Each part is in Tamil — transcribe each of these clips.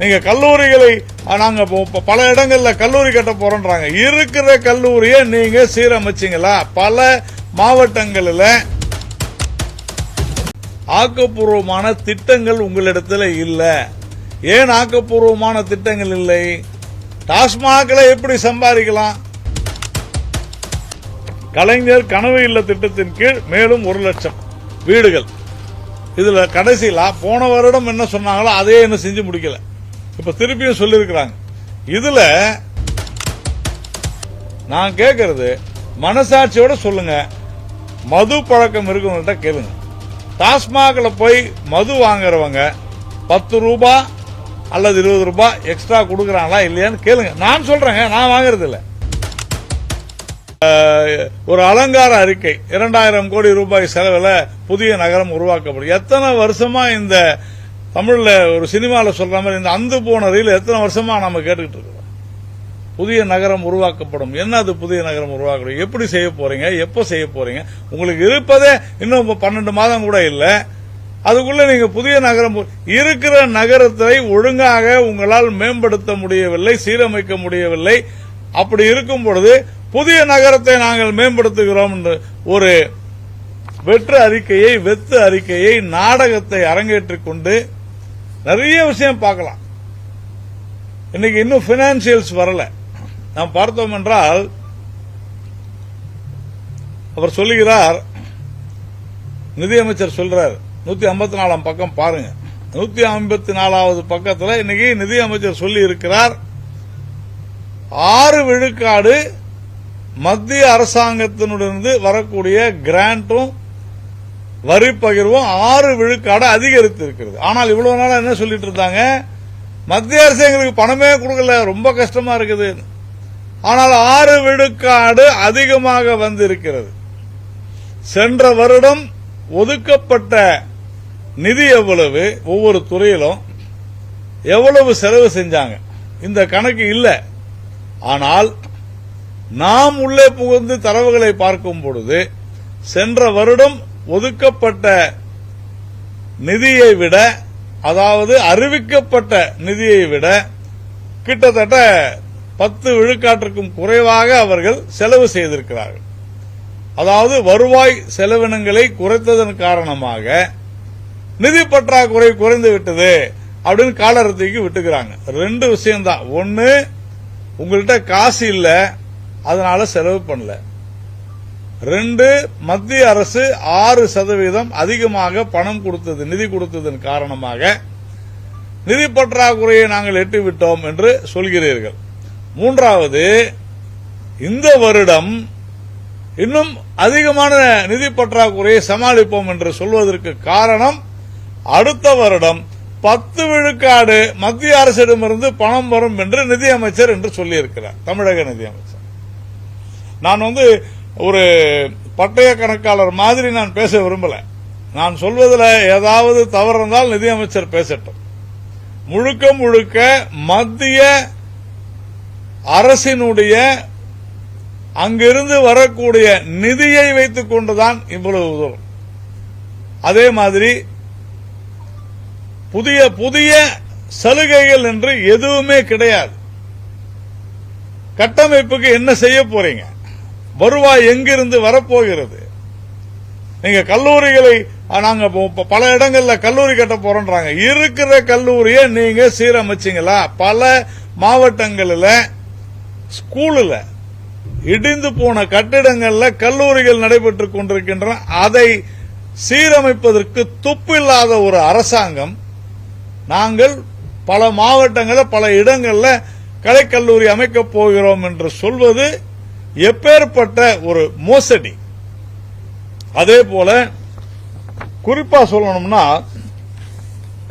நீங்க கல்லூரிகளை நாங்க பல இடங்கள்ல கல்லூரி கட்ட போறோம்ன்றாங்க. இருக்கிற கல்லூரியை நீங்க சீரமைச்சிங்களா? பல மாவட்டங்களில் ஆக்கப்பூர்வமான திட்டங்கள் உங்களிடத்தில் இல்ல. ஏன் ஆக்கப்பூர்வமான திட்டங்கள் இல்லை? டாஸ்மாக்களை எப்படி சம்பாதிக்கலாம்? கலைஞர் கனவு இல்ல திட்டத்தின் கீழ் மேலும் 1 லட்சம் வீடுகள். இதுல கடைசியில போன வருடம் என்ன சொன்னாங்களோ அதே என்ன செஞ்சு முடிக்கல. இப்ப திருப்பியும் சொல்லிருக்கிறாங்க. இதுல நான் கேட்கறது, மனசாட்சியோட சொல்லுங்க. மது பழக்கம் இருக்கவங்கள்ட்ட கேளுங்க. டாஸ்மாக்ல போய் மது வாங்குறவங்க 10 ரூபாய் அல்லது 20 ரூபாய் எக்ஸ்ட்ரா கொடுக்கறாங்களா இல்லையான்னு கேளுங்க. நான் சொல்றேங்க, நான் வாங்குறது இல்ல. ஒரு அலங்கார அறிக்கை 2000 கோடி ரூபாய் செலவில் புதிய நகரம் உருவாக்கப்படும். எத்தனை வருஷமா இந்த தமிழ்ல ஒரு சினிமாவில் சொல்ற மாதிரி இந்த அந்து போன ரயில் எத்தனை வருஷமா நம்ம கேட்டுக்கிட்டு இருக்கோம். புதிய நகரம் உருவாக்கப்படும். என்ன அது புதிய நகரம் உருவாக்கப்படும்? எப்படி செய்ய போறீங்க? எப்ப செய்ய போறீங்க? உங்களுக்கு இருப்பதே இன்னும் 12 மாதம் கூட இல்ல. அதுக்குள்ள நீங்க புதிய நகரம், இருக்கிற நகரத்தை ஒழுங்காக உங்களால் மேம்படுத்த முடியவில்லை, சீரமைக்க முடியவில்லை. அப்படி இருக்கும் பொழுது புதிய நகரத்தை நாங்கள் மேம்படுத்துகிறோம் என்று ஒரு வெற்று அறிக்கையை நாடகத்தை அரங்கேற்றிக் கொண்டு நிறைய விஷயம் பார்க்கலாம். இன்னைக்கு இன்னும் பினான்சியல்ஸ் வரல. நாம் பார்த்தோம் என்றால் அவர் சொல்லுகிறார், நிதியமைச்சர் சொல்றார், 154 பக்கம் பாருங்க. 154வது பக்கத்தில் இன்னைக்கு நிதியமைச்சர் சொல்லி இருக்கிறார், 6 விழுக்காடு மத்திய அரசாங்கத்தினுடைய வரக்கூடிய கிராண்டும் வரி பகிர்வும் 6 விழுக்காடு அதிகரித்து இருக்கிறது. ஆனால் இவ்வளவு நாளா என்ன சொல்லிட்டு இருந்தாங்க, மத்திய அரசு எங்களுக்கு பணமே கொடுக்கல, ரொம்ப கஷ்டமா இருக்குது. ஆனால் 6 விழுக்காடு அதிகமாக வந்திருக்கிறது. சென்ற வருடம் ஒதுக்கப்பட்ட நிதி எவ்வளவு, ஒவ்வொரு துறையிலும் எவ்வளவு செலவு செஞ்சாங்க, இந்த கணக்கு இல்ல. ஆனால் நாம் உள்ளே புகுந்து தரவுகளை பார்க்கும் பொழுது சென்ற வருடம் ஒதுக்கப்பட்ட நிதியை விட, அதாவது அறிவிக்கப்பட்ட நிதியை விட கிட்டத்தட்ட 10 விழுக்காட்டிற்கும் குறைவாக அவர்கள் செலவு செய்திருக்கிறார்கள். அதாவது வருவாய் செலவினங்களை குறைத்ததன் காரணமாக நிதி பற்றாக்குறை குறைந்து விட்டது அப்படின்னு காலரத்திக்கு விட்டுக்கிறாங்க. 2 விஷயம்தான். ஒன்னு, உங்கள்கிட்ட காசு இல்ல, அதனால செலவு பண்ணல. 2, மத்திய அரசு 6% அதிகமாக பணம் கொடுத்தது, நிதி கொடுத்ததன் காரணமாக நிதி பற்றாக்குறையை நாங்கள் எட்டிவிட்டோம் என்று சொல்கிறீர்கள். 3வது, இந்த வருடம் இன்னும் அதிகமான நிதி பற்றாக்குறையை சமாளிப்போம் என்று சொல்வதற்கு காரணம், அடுத்த வருடம் 10 விழுக்காடு மத்திய அரசிடமிருந்து பணம் வரும் என்று நிதியமைச்சர் என்று சொல்லியிருக்கிறார், தமிழக நிதியமைச்சர். நான் ஒரு பட்டய கணக்காளர் மாதிரி நான் பேச விரும்பல. நான் சொல்வதில் ஏதாவது தவறு இருந்தால் நிதியமைச்சர் பேசட்டும். முழுக்க முழுக்க மத்திய அரசினுடைய அங்கிருந்து வரக்கூடிய நிதியை வைத்துக் கொண்டுதான் இவ்வளவு தூரம். அதே மாதிரி புதிய புதிய சலுகைகள் என்று எதுவுமே கிடையாது. கட்டமைப்புக்கு என்ன செய்ய போறீங்க? வருவாய் எங்கிருந்து வரப்போகிறது? நீங்க கல்லூரிகளை நாங்க பல இடங்கள்ல கல்லூரி கட்ட போறோம்ன்றாங்க. இருக்கிற கல்லூரியை நீங்க சீரமைச்சிங்களா? பல மாவட்டங்களில் ஸ்கூலில் இடிந்து போன கட்டிடங்கள்ல கல்லூரிகள் நடைபெற்றுக் கொண்டிருக்கின்றன. அதை சீரமைப்பதற்கு துப்பில்லாத ஒரு அரசாங்கம். நாங்கள் பல மாவட்டங்களில் பல இடங்களில் கலைக்கல்லூரி அமைக்கப் போகிறோம் என்று சொல்வது எப்பேற்பட்ட ஒரு மோசடி. அதே போல குறிப்பா சொல்லணும்னா,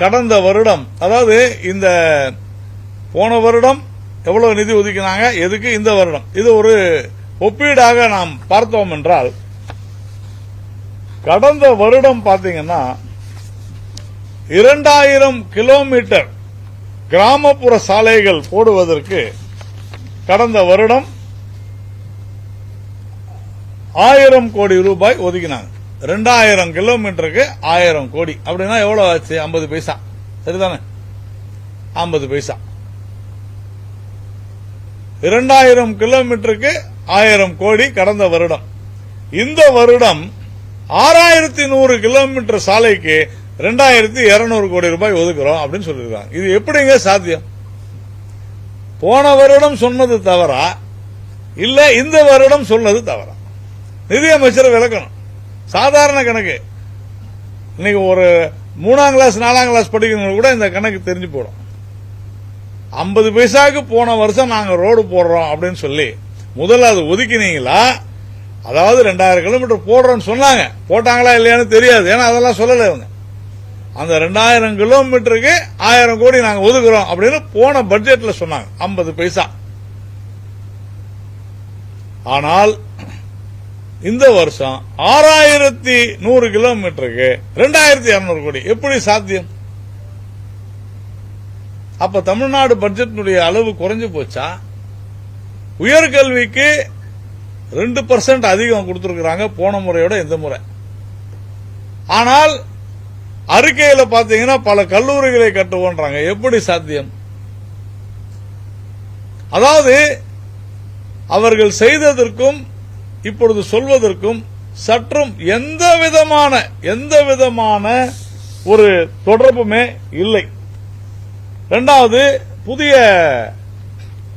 கடந்த வருடம், அதாவது இந்த போன வருடம் எவ்வளவு நிதி ஒதுக்கினாங்க, எதுக்கு இந்த வருடம், இது ஒரு ஒப்பீடாக நாம் பார்த்தோம் என்றால், கடந்த வருடம் பாத்தீங்கன்னா 2000 கிலோமீட்டர் கிராமப்புற சாலைகள் போடுவதற்கு கடந்த வருடம் 1000 கோடி ரூபாய் ஒதுக்கினாங்க. 2000 கிலோமீட்டருக்கு 1000 கோடி அப்படின்னா எவ்வளவு ஆச்சு? 50 பைசா. சரிதானே? 50 பைசா. 2000 கிலோமீட்டருக்கு 1000 கோடி கடந்த வருடம். இந்த வருடம் 6100 கிலோமீட்டர் சாலைக்கு 2200 கோடி ரூபாய் ஒதுக்குறோம் அப்படின்னு சொல்லிருக்காங்க. இது எப்படிங்க சாத்தியம்? போன வருடம் சொன்னது தவறா இல்ல இந்த வருடம் சொன்னது தவறா? நிதியமைச்சர் விளக்கணும். சாதாரண கணக்கு. இன்னைக்கு ஒரு 3ஆம் கிளாஸ் 4ஆம் கிளாஸ் படிக்கிறவங்க கூட இந்த கணக்கு தெரிஞ்சு போடும். 50 பைசாக்கு போன வருஷம் நாங்க ரோடு போடுறோம் அப்படின்னு சொல்லி முதல்ல அது ஒதுக்கினீங்களா? அதாவது 2000 கிலோமீட்டர் போடுறோம்னு சொன்னாங்க, போட்டாங்களா இல்லையான்னு தெரியாது, ஏன்னா அதெல்லாம் சொல்லல இவங்க. அந்த 2000 கிலோமீட்டருக்கு 1000 கோடி நாங்க ஒதுக்குறோம் அப்படின்னு போன பட்ஜெட்ல சொன்னாங்க, 50 பைசா. ஆனால் இந்த வருஷம் 6100 கிலோமீட்டருக்கு 2200 கோடி எப்படி சாத்தியம்? அப்ப தமிழ்நாடு பட்ஜெட்டினுடைய அளவு குறைஞ்சு போச்சா? உயர்கல்விக்கு 2% அதிகம் கொடுத்திருக்கிறாங்க போன முறையோட இந்த முறை. ஆனால் அறிக்கையில பாத்தீங்கன்னா பல கல்லூரிகளை கட்டுவோன்றாங்க. எப்படி சாத்தியம்? அதாவது அவர்கள் செய்ததற்கும் இப்பொழுது சொல்வதற்கும் சற்றும் எந்த விதமான ஒரு தொடர்புமே இல்லை. இரண்டாவது, புதிய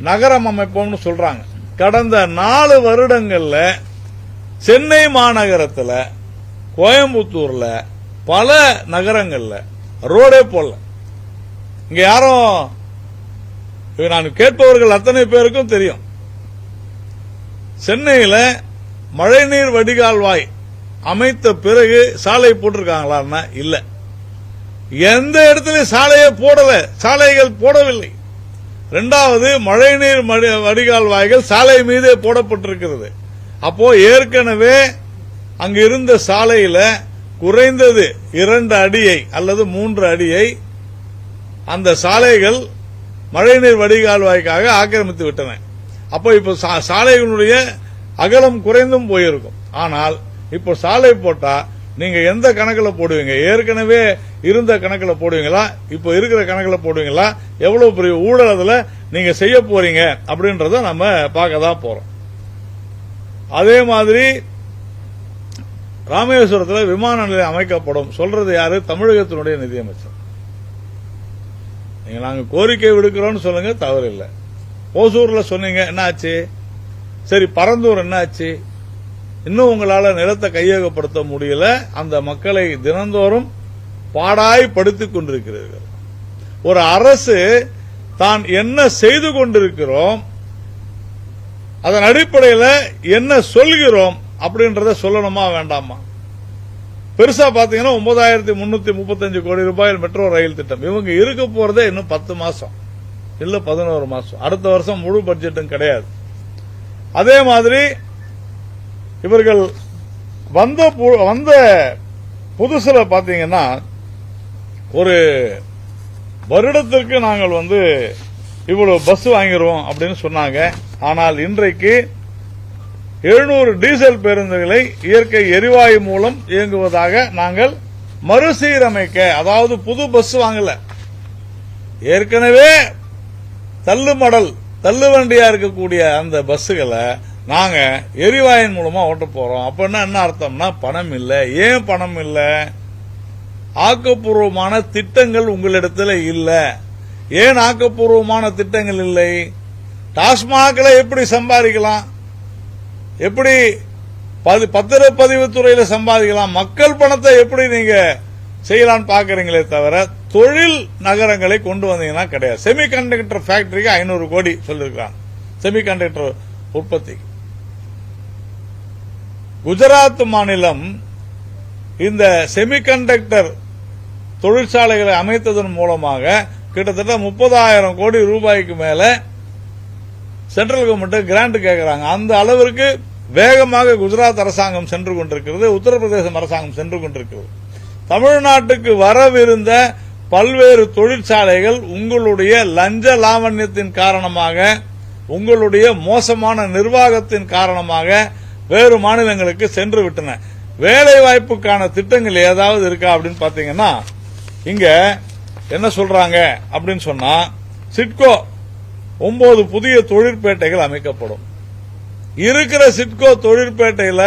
நகரம் அமைப்போம்னு சொல்றாங்க. கடந்த 4 வருடங்கள்ல சென்னை மாநகரத்தில், கோயம்புத்தூர்ல, பல நகரங்கள்ல ரோடே போடல. இங்க யாரும், நான் கேட்பவர்கள் அத்தனை பேருக்கும் தெரியும், சென்னையில மழைநீர் வடிகால்வாய் அமைத்த பிறகு சாலை போட்டிருக்காங்களா? இல்ல. எந்த இடத்துலயும் சாலையை போடல, சாலைகள் போடவில்லை. இரண்டாவது, மழைநீர் வடிகால்வாய்கள் சாலை மீதே போடப்பட்டிருக்கிறது. அப்போ ஏற்கனவே அங்கு இருந்த சாலையில குறைந்தது 2 அடியை அல்லது 3 அடியை அந்த சாலைகள் மழைநீர் வடிகால்வாய்க்காக ஆக்கிரமித்து விட்டன. அப்போ இப்ப சாலைகளுடைய அகலம் குறைந்தும் போயிருக்கும். ஆனால் இப்போ சாலை போட்டா நீங்க எந்த கணக்கில் போடுவீங்க? ஏற்கனவே இருந்த கணக்கில் போடுவீங்களா? இப்போ இருக்கிற கணக்கில் போடுவீங்களா? எவ்வளவு பெரிய ஊழல் அதுல நீங்க செய்ய போறீங்க அப்படின்றத நம்ம பார்க்க தான் போறோம். அதே மாதிரி ராமேஸ்வரத்தில் விமான நிலையம் அமைக்கப்படும் சொல்றது யாரு? தமிழகத்தினுடைய நிதியமைச்சர். நாங்க கோரிக்கை விடுக்கிறோம்னு சொல்லுங்க, தவறு இல்லை. ஓசூர்ல சொன்னீங்க, என்ன ஆச்சு? சரி, பரந்தூர் என்ன ஆச்சு? இன்னும் உங்களால நிலத்தை கையகப்படுத்த முடியல. அந்த மக்களை தினந்தோறும் பாடாய்படுத்திக் கொண்டிருக்கிறீர்கள். ஒரு அரசு தான் என்ன செய்து கொண்டிருக்கிறோம், அதன் அடிப்படையில் என்ன சொல்கிறோம் அப்படின்றத சொல்லணுமா வேண்டாமா? பெருசா பாத்தீங்கன்னா 9335 கோடி ரூபாய் மெட்ரோ ரயில் திட்டம். இவங்க இருக்க போறதே இன்னும் 10 மாசம் இல்ல 11 மாசம். அடுத்த வருஷம் முழு பட்ஜெட்டும் கிடையாது. அதே மாதிரி இவர்கள் வந்த புதுசுல பாத்தீங்கன்னா ஒரு வருடத்திற்கு நாங்கள் இவ்வளவு பஸ் வாங்கிடுவோம் அப்படின்னு சொன்னாங்க. ஆனால் இன்றைக்கு 700 டீசல் பேருந்துகளை இயற்கை எரிவாயு மூலம் இயங்குவதாக நாங்கள் மறுசீரமைக்க, அதாவது புது பஸ் வாங்கல, ஏற்கனவே தள்ளுவண்டியா இருக்கக்கூடிய அந்த பஸ்ஸுகளை நாங்க எரிவாயின் மூலமா ஓட்ட போறோம். அப்படின்னா என்ன அர்த்தம்னா பணம் இல்ல. ஏன் பணம் இல்ல? ஆக்கப்பூர்வமான திட்டங்கள் உங்களிடத்தில் இல்ல. ஏன் ஆக்கப்பூர்வமான திட்டங்கள் இல்லை? டாஸ்மாக்ல எப்படி சம்பாதிக்கலாம், எப்படி பத்திரப்பதிவு துறையில சம்பாதிக்கலாம், மக்கள் பணத்தை எப்படி நீங்க செய்யலான்னு பாக்குறீங்களே தவிர தொழில் நகரங்களை கொண்டு வந்தீங்கன்னா கிடையாது. செமிகண்டக்டர் ஃபேக்டரிக்கு 500 கோடி சொல்லிருக்காங்க, செமிகண்டக்டர் உற்பத்திக்கு. குஜராத் மாநிலம் இந்த செமிகண்டக்டர் தொழிற்சாலைகளை அமைத்ததன் மூலமாக கிட்டத்தட்ட 30,000 கோடி ரூபாய்க்கு மேல சென்ட்ரல் கவர்மெண்ட் கிராண்ட் கேட்கிறாங்க. அந்த அளவிற்கு வேகமாக குஜராத் அரசாங்கம் சென்று கொண்டிருக்கிறது, உத்தரப்பிரதேசம் அரசாங்கம் சென்று கொண்டிருக்கிறது. தமிழ்நாட்டுக்கு வரவிருந்த பல்வேறு தொழிற்சாலைகள் உங்களுடைய லஞ்ச லாவண்யத்தின் காரணமாக, உங்களுடைய மோசமான நிர்வாகத்தின் காரணமாக வேறு மாநிலங்களுக்கு சென்று விட்டன. வேலை வாய்ப்புக்கான திட்டங்கள் ஏதாவது இருக்கா அப்படின்னு பாத்தீங்கன்னா, இங்க என்ன சொல்றாங்க அப்படின்னு சொன்னா, சிட்கோ 9 புதிய தொழிற்பேட்டைகள் அமைக்கப்படும். இருக்கிற சிட்கோ தொழிற்பேட்டையில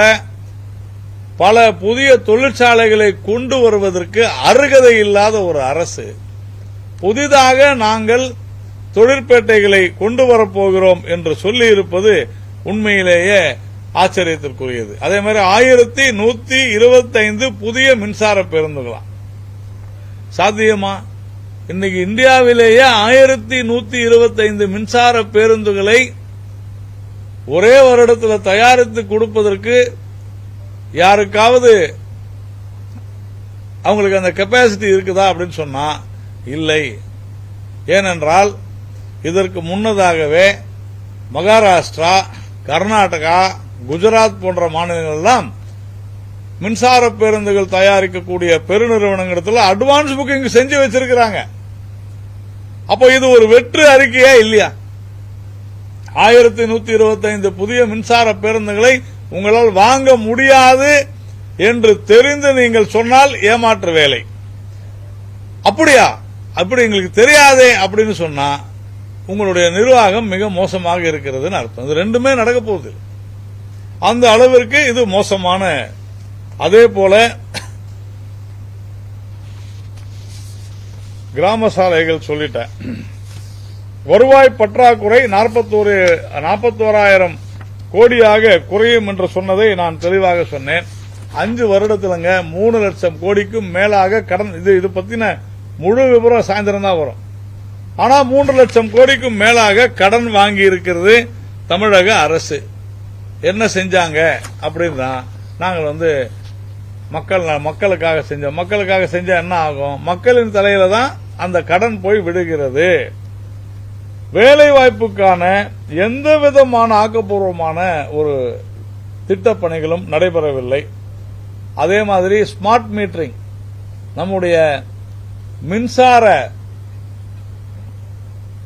பல புதிய தொழிற்சாலைகளை கொண்டு வருவதற்கு அருகதை இல்லாத ஒரு அரசு புதிதாக நாங்கள் தொழிற்பேட்டைகளை கொண்டு வரப்போகிறோம் என்று சொல்லி இருப்பது உண்மையிலேயே ஆச்சரியத்திற்குரியது. அதே மாதிரி 1125 புதிய மின்சார பேருந்துகளாம் சாத்தியமா? இன்னைக்கு இந்தியாவிலேயே 1125 மின்சார பேருந்துகளை ஒரே வருடத்தில் தயாரித்து கொடுப்பதற்கு யாருக்காவது அவங்களுக்கு அந்த கெப்பாசிட்டி இருக்குதா அப்படின்னு சொன்னா இல்லை. ஏனென்றால் இதற்கு முன்னதாகவே மகாராஷ்டிரா, கர்நாடகா, குஜராத் போன்ற மாநிலங்கள் எல்லாம் மின்சார பேருந்துகள் தயாரிக்கக்கூடிய பெருநிறுவனங்களிடத்தில் அட்வான்ஸ் புக்கிங் செஞ்சு வச்சிருக்கிறாங்க. அப்போ இது ஒரு வெற்று அறிக்கையா இல்லையா? 1125 புதிய மின்சார பேருந்துகளை உங்களால் வாங்க முடியாது என்று தெரிந்து நீங்கள் சொன்னால் ஏமாற்று வேலை. அப்படியா? அப்படி எங்களுக்கு தெரியாதே அப்படின்னு சொன்னா உங்களுடைய நிர்வாகம் மிக மோசமாக இருக்கிறதுன்னு அர்த்தம். இது ரெண்டுமே நடக்க போகுது. அந்த அளவிற்கு இது மோசமான. அதே போல கிராம சாலைகள் சொல்லிட்டேன். வருவாய் பற்றாக்குறை 41,000 கோடியாக குறையும் என்று சொன்னதை நான் தெளிவாக சொன்னேன். 5 வருடத்திலங்க 3 லட்சம் கோடிக்கும் மேலாக கடன். இது பத்தின முழு விவரம் சாயந்தரம் தான் வரும். ஆனா 3 லட்சம் கோடிக்கும் மேலாக கடன் வாங்கி இருக்கிறது தமிழக அரசு. என்ன செஞ்சாங்க அப்படின்னா, நாங்கள் மக்களுக்காக செஞ்சோம். மக்களுக்காக செஞ்சா என்ன ஆகும்? மக்களின் தலையில தான் அந்த கடன் போய் விடுகிறது. வேலை வாய்ப்புக்கான எந்த விதமான ஆக்கப்பூர்வமான ஒரு திட்டப்பணிகளும் நடைபெறவில்லை. அதே மாதிரி ஸ்மார்ட் மீட்டரிங், நம்முடைய மின்சார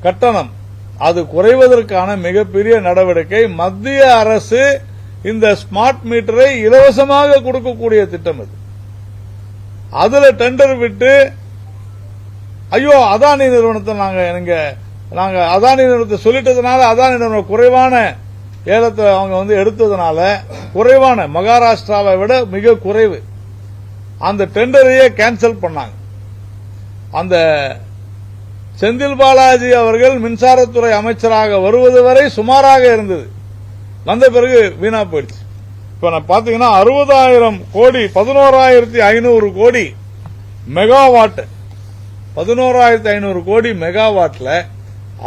கட்டணம் அது குறைவதற்கான மிகப்பெரிய நடவடிக்கை. மத்திய அரசு இந்த ஸ்மார்ட் மீட்டரை இலவசமாக கொடுக்கக்கூடிய திட்டம் இது. அதுல டெண்டர் விட்டு, ஐயோ அதானி நிறுவனத்தை நாங்க அதானி நிறுவனத்தை சொல்லிட்டதுனால, அதானி நிறுவனம் குறைவான ஏலத்தை அவங்க எடுத்ததுனால, குறைவான மகாராஷ்டிராவை விட மிக குறைவு அந்த டெண்டரையே கேன்சல் பண்ணாங்க. அந்த செந்தில் பாலாஜி அவர்கள் மின்சாரத்துறை அமைச்சராக வருவது வரை சுமாராக இருந்தது. வந்த பிறகு வீணா போயிடுச்சு. இப்ப நான் பாத்தீங்கன்னா 60,000 கோடி 11,500 கோடி மெகாவாட், 11,500 கோடி மெகாவாட்ல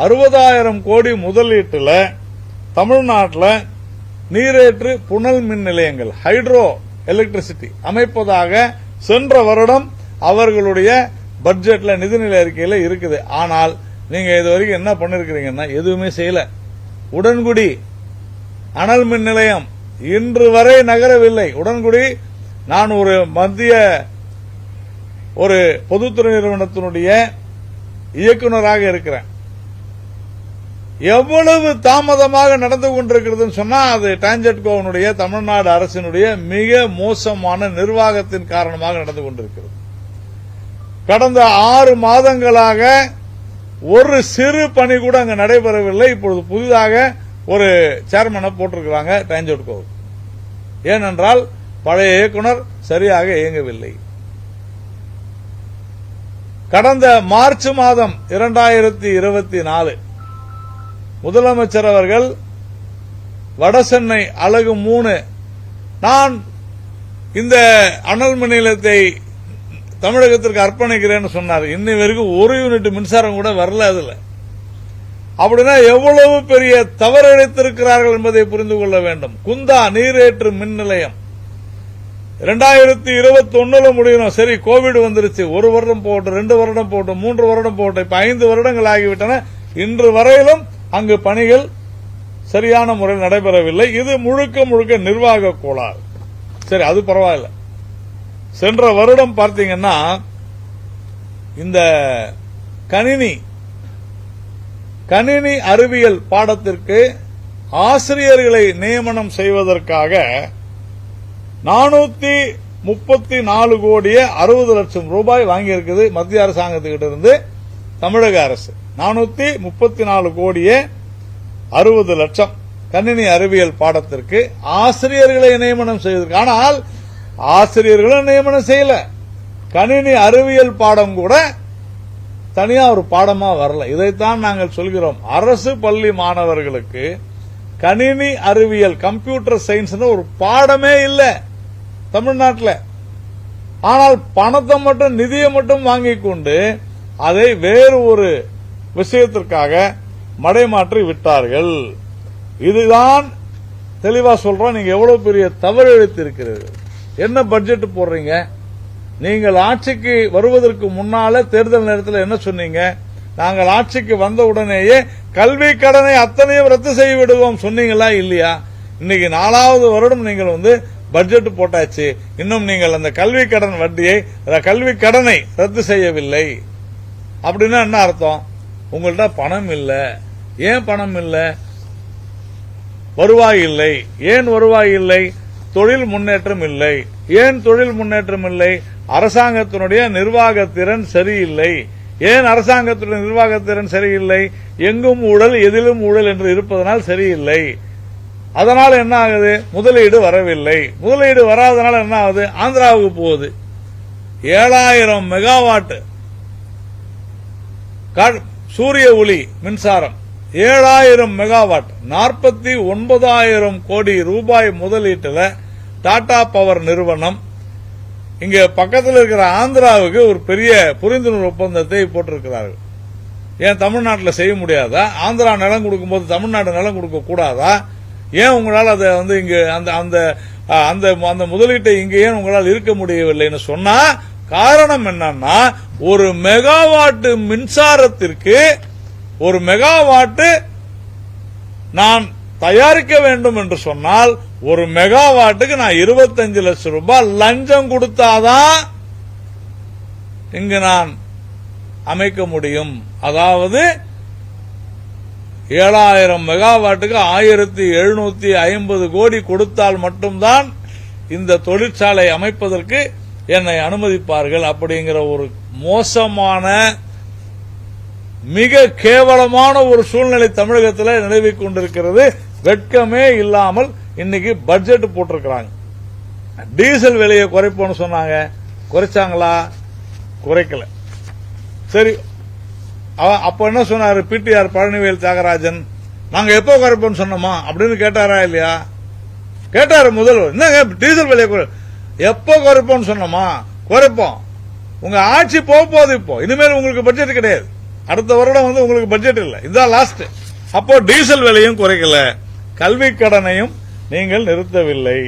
60,000 கோடி முதலீட்டுல தமிழ்நாட்டில் நீரேற்று புனல் மின் நிலையங்கள், ஹைட்ரோ எலக்ட்ரிசிட்டி அமைப்பதாக சென்ற வருடம் அவர்களுடைய பட்ஜெட்ல நிதிநிலை அறிக்கையில இருக்குது. ஆனால் நீங்க இதுவரைக்கும் என்ன பண்ணிருக்கீங்கன்னா எதுவுமே செய்யல. உடன்குடி அனல் மின் நிலையம் இன்று வரை நகரவில்லை. உடன்குடி, நான் ஒரு மத்திய ஒரு பொதுத்துறை நிறுவனத்தினுடைய இயக்குநராக இருக்கிறேன். எவ்வளவு தாமதமாக நடந்து கொண்டிருக்கிறதுன்னு சொன்னா அது டான்ஜெட்கோனுடைய தமிழ்நாடு அரசினுடைய மிக மோசமான நிர்வாகத்தின் காரணமாக நடந்து கொண்டிருக்கிறது. கடந்த 6 மாதங்களாக ஒரு சிறு பணி கூட அங்க நடைபெறவில்லை. இப்பொழுது புதிதாக ஒரு சேர்மனை போட்டிருக்கிறாங்க டான்ஜெட்கோ. ஏனென்றால் பழைய இயக்குனர் சரியாக இயங்கவில்லை. கடந்த மார்ச் மாதம் 2024 முதலமைச்சர் அவர்கள் வடசென்னை அலகு 3 நான் இந்த அனல் மின் நிலையத்தை தமிழகத்திற்கு அர்ப்பணிக்கிறேன்னு சொன்னார். இன்னை வரைக்கும் ஒரு யூனிட் மின்சாரம் கூட வரல. அதுல அப்படின்னா எவ்வளவு பெரிய தவறு இழைத்திருக்கிறார்கள் என்பதை புரிந்து கொள்ள வேண்டும். குந்தா நீரேற்று மின் நிலையம் 2021 முடியணும். சரி, கோவிட் வந்துருச்சு. 1 வருடம் போட்டு, 2 வருடம் போட்டு, 3 வருடம் போட்டு, இப்ப 5 வருடங்கள் ஆகிவிட்டன. இன்று வரையிலும் அங்கு பணிகள் சரியான முறையில் நடைபெறவில்லை. இது முழுக்க முழுக்க நிர்வாக கோளாறு. சரி, அது பரவாயில்ல. சென்ற வருடம் பார்த்தீங்கன்னா இந்த கணினி அறிவியல் பாடத்திற்கு ஆசிரியர்களை நியமனம் செய்வதற்காக 34 கோடியே 60 லட்சம் ரூபாய் வாங்கியிருக்குது மத்திய அரசாங்கத்துக்கிட்ட இருந்து தமிழக அரசு. 434 கோடியே 60 லட்சம் கணினி அறிவியல் பாடத்திற்கு ஆசிரியர்களை நியமனம் செய்வதற்கு. ஆனால் ஆசிரியர்களும் நியமனம் செய்யல. கணினி அறிவியல் பாடம் கூட தனியா ஒரு பாடமா வரல. இதைத்தான் நாங்கள் சொல்கிறோம். அரசு பள்ளி மாணவர்களுக்கு கணினி அறிவியல் கம்ப்யூட்டர் சயின்ஸ் ஒரு பாடமே இல்ல தமிழ்நாட்டில். ஆனால் பணத்தை மட்டும் நிதியை மட்டும் வாங்கிக் கொண்டு அதை வேறு ஒரு விஷயத்திற்காக மடைமாற்றி விட்டார்கள். இதுதான் தெளிவா சொல்றோம். நீங்க எவ்வளவு பெரிய தவறு இழைத்திருக்கிறது. என்ன பட்ஜெட் போடுறீங்க? நீங்கள் ஆட்சிக்கு வருவதற்கு முன்னால தேர்தல் நேரத்தில் என்ன சொன்னீங்க? நாங்கள் ஆட்சிக்கு வந்த உடனேயே கல்வி கடனை அத்தனையும் ரத்து செய்து விடுவோம் சொன்னீங்களா இல்லையா? இன்னைக்கு 4வது வருடம் நீங்கள் பட்ஜெட் போட்டாச்சு. இன்னும் நீங்கள் அந்த கல்வி கடன் வட்டியை கல்வி கடனை ரத்து செய்யவில்லை. அப்படின்னா என்ன அர்த்தம்? உங்கள்ட்ட பணம் இல்ல. ஏன் பணம் இல்ல? வருவாய் இல்லை. ஏன் வருவாய் இல்லை? தொழில் முன்னேற்றம் இல்லை. ஏன் தொழில் முன்னேற்றம் இல்லை? அரசாங்கத்தினுடைய நிர்வாகத்திறன் சரியில்லை. ஏன் அரசாங்கத்துடைய நிர்வாகத்திறன் சரியில்லை? எங்கும் ஊழல் எதிலும் ஊழல் என்று இருப்பதனால் சரியில்லை. அதனால என்ன ஆகுது? முதலீடு வரவில்லை. முதலீடு வராதனால என்ன ஆகுது? ஆந்திராவுக்கு போகுது. 7000 மெகாவாட் சூரிய ஒளி மின்சாரம், 7000 மெகாவாட், 49,000 கோடி ரூபாய் முதலீட்டுல டாடா பவர் நிறுவனம் இங்க பக்கத்தில் இருக்கிற ஆந்திராவுக்கு ஒரு பெரிய புரிந்துணர்வு ஒப்பந்தத்தை போட்டிருக்கிறார்கள். ஏன் தமிழ்நாட்டில் செய்ய முடியாதா? ஆந்திரா நிலம் கொடுக்கும்போது தமிழ்நாடு நிலம் கொடுக்க கூடாதா? ஏன் உங்களால் அதை இங்க அந்த முதலீட்டை இங்க ஏன் உங்களால் இருக்க முடியவில்லைன்னு சொன்னா காரணம் என்னன்னா, ஒரு மெகாவாட் மின்சாரத்திற்கு ஒரு மெகாவாட் நான் தயாரிக்க வேண்டும் என்று சொன்னால் ஒரு மெகாவாட்டுக்கு நான் 25 லட்சம் ரூபாய் லஞ்சம் கொடுத்தாதான் இங்கு நான் அமைக்க முடியும். அதாவது 7000 மெகாவாட்டுக்கு 1750 கோடி கொடுத்தால் மட்டும்தான் இந்த தொழிற்சாலை அமைப்பதற்கு என்னை அனுமதிப்பார்கள். அப்படிங்கிற ஒரு மோசமான மிக கேவலமான ஒரு சூழ்நிலை தமிழகத்தில் நிலவிக் கொண்டிருக்கிறது. வெட்கமே இல்லாமல் இன்னைக்கு பட்ஜெட் போட்டிருக்கிறாங்க. டீசல் விலையை குறைப்போம்னு சொன்னாங்க. குறைச்சாங்களா? குறைக்கல. சரி, அப்ப என்ன சொன்னாரு பிடிஆர் பழனிவேல் தியாகராஜன்? நாங்க எப்போ குறைப்போம் சொன்னோமா அப்படின்னு கேட்டாரா இல்லையா? கேட்டாரு முதல்வர். என்னங்க டீசல் விலையை எப்போ குறைப்போம் சொன்னோமா? குறைப்போம். உங்க ஆட்சி போகுது. இப்போ இனிமேல் உங்களுக்கு பட்ஜெட் கிடையாது. அடுத்த வருடம் உங்களுக்கு பட்ஜெட் இல்ல. இதுதான் லாஸ்ட். அப்போ டீசல் விலையும் குறைக்கல, கல்வி கடனையும் நீங்கள் நிறுத்தவில்லை.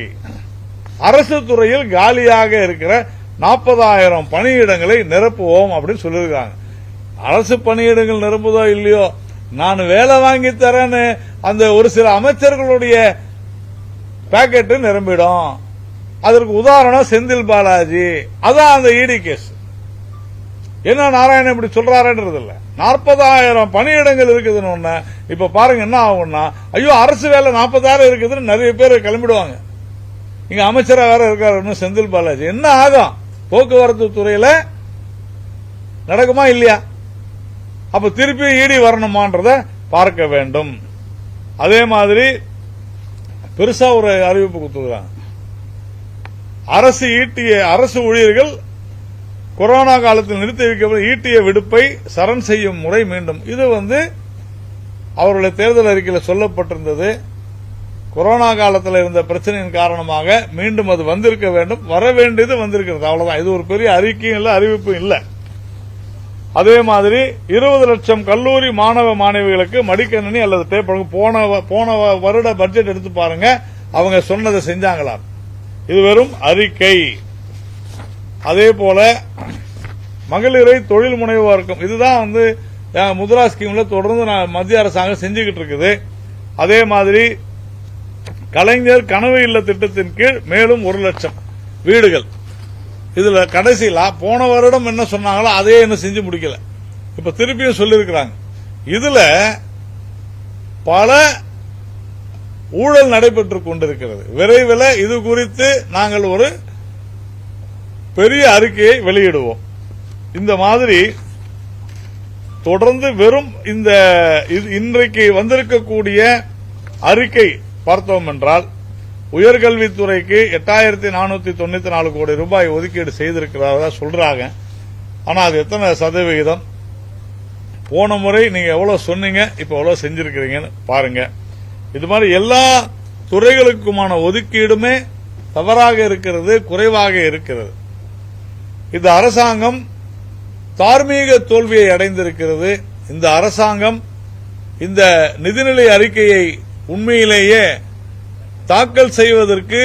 அரசு துறையில் காலியாக இருக்கிற 40,000 பணியிடங்களை நிரப்புவோம் அப்படின்னு சொல்லியிருக்காங்க. அரசு பணியிடங்கள் நிரப்புதோ இல்லையோ, நான் வேலை வாங்கி தரேன்னு அந்த ஒரு சில அமைச்சர்களுடைய பாக்கெட் நிரம்பிடும். அதற்கு உதாரணம் செந்தில் பாலாஜி. அதான் அந்த இடி கேஸ். என்ன நாராயணன் இப்படி சொல்றாருன்றது இல்ல. 40,000 பணியிடங்கள் இருக்குதுன்னு இப்ப பாருங்க என்ன ஆகும்னா, ஐயோ அரசு வேலை 40,000 இருக்குதுன்னு நிறைய பேர் கிளம்பிடுவாங்க. இங்க அமைச்சரா வேற இருக்காரு செந்தில் பாலாஜி. என்ன ஆகும்? போக்குவரத்து துறையில நடக்குமா இல்லையா? அப்ப திருப்பி ஈடி வரணுமான்றத பார்க்க வேண்டும். அதே மாதிரி பெருசா ஒரு அறிவிப்பு கொடுத்துருக்காங்க. அரசு ஊழியர்கள் கொரோனா காலத்தில் நிறுத்தி வைக்கப்பட்ட ஈட்டிய விடுப்பை சரண் செய்யும் முறை மீண்டும். இது அவருடைய தேர்தல் அறிக்கையில் சொல்லப்பட்டிருந்தது. கொரோனா காலத்தில் இருந்த பிரச்சனையின் காரணமாக மீண்டும் அது வந்திருக்க வேண்டும். வர வேண்டியது வந்திருக்கிறது. அவ்வளவுதான். இது ஒரு பெரிய அறிக்கையும் இல்ல, அறிவிப்பும் இல்ல. அதே மாதிரி 20 லட்சம் கல்லூரி மாணவ மாணவிகளுக்கு மடிக்கணினி அல்லது டேப். போன வருட பட்ஜெட் எடுத்து பாருங்க, அவங்க சொன்னதை செஞ்சாங்களா? இது வெறும் அறிக்கை. அதே போல மகளிரை தொழில் முனைவோருக்கும் இதுதான் முத்ரா ஸ்கீம்ல தொடர்ந்து மத்திய அரசாங்கம் செஞ்சுக்கிட்டு இருக்குது. அதே மாதிரி கலைஞர் கனவு இல்ல திட்டத்தின் கீழ் மேலும் 1 லட்சம் வீடுகள். இதுல கடைசியில போன வருடம் என்ன சொன்னாங்களோ அதே என்ன செஞ்சு முடிக்கல. இப்ப திருப்பியும் சொல்லியிருக்கிறாங்க. இதுல பல ஊழல் நடைபெற்றுக் கொண்டிருக்கிறது. விரைவில் இது குறித்து நாங்கள் ஒரு பெரிய அறிக்கையை வெளியிடுவோம். இந்த மாதிரி தொடர்ந்து வெறும் இந்த இன்றைக்கு வந்திருக்கக்கூடிய அறிக்கை பார்த்தோம் என்றால் உயர்கல்வித்துறைக்கு 8494 கோடி ரூபாய் ஒதுக்கீடு செய்திருக்கிறதா சொல்றாங்க. ஆனா அது எத்தனை சதவிகிதம்? போன முறை நீங்க எவ்வளவு சொன்னீங்க, இப்ப எவ்வளவு செஞ்சிருக்கிறீங்கன்னு பாருங்க. இது மாதிரி எல்லா துறைகளுக்குமான ஒதுக்கீடுமே தவறாக இருக்கிறது, குறைவாக இருக்கிறது. இந்த அரசாங்கம் தார்மீக தோல்வியை அடைந்திருக்கிறது. இந்த அரசாங்கம் இந்த நிதிநிலை அறிக்கையை உண்மையிலேயே தாக்கல் செய்வதற்கு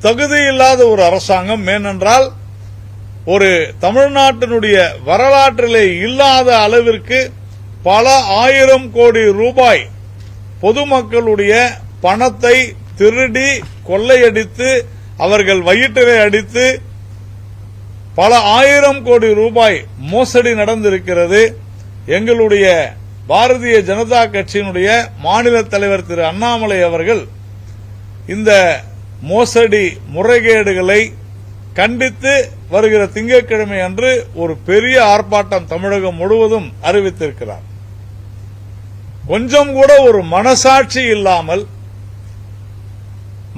தகுதியில்லாத ஒரு அரசாங்கம். ஏனென்றால் ஒரு தமிழ்நாட்டினுடைய வரலாற்றிலே இல்லாத அளவிற்கு பல ஆயிரம் கோடி ரூபாய் பொதுமக்களுடைய பணத்தை திருடி கொள்ளையடித்து அவர்கள் வயிற்றிலே அடித்து பல ஆயிரம் கோடி ரூபாய் மோசடி நடந்திருக்கிறது. எங்களுடைய பாரதிய ஜனதா கட்சியினுடைய மாநில தலைவர் திரு அண்ணாமலை அவர்கள் இந்த மோசடி முறைகேடுகளை கண்டித்து வருகிற திங்கட்கிழமை அன்று ஒரு பெரிய ஆர்ப்பாட்டம் தமிழகம் முழுவதும் அறிவித்திருக்கிறார். கொஞ்சம் கூட ஒரு மனசாட்சி இல்லாமல்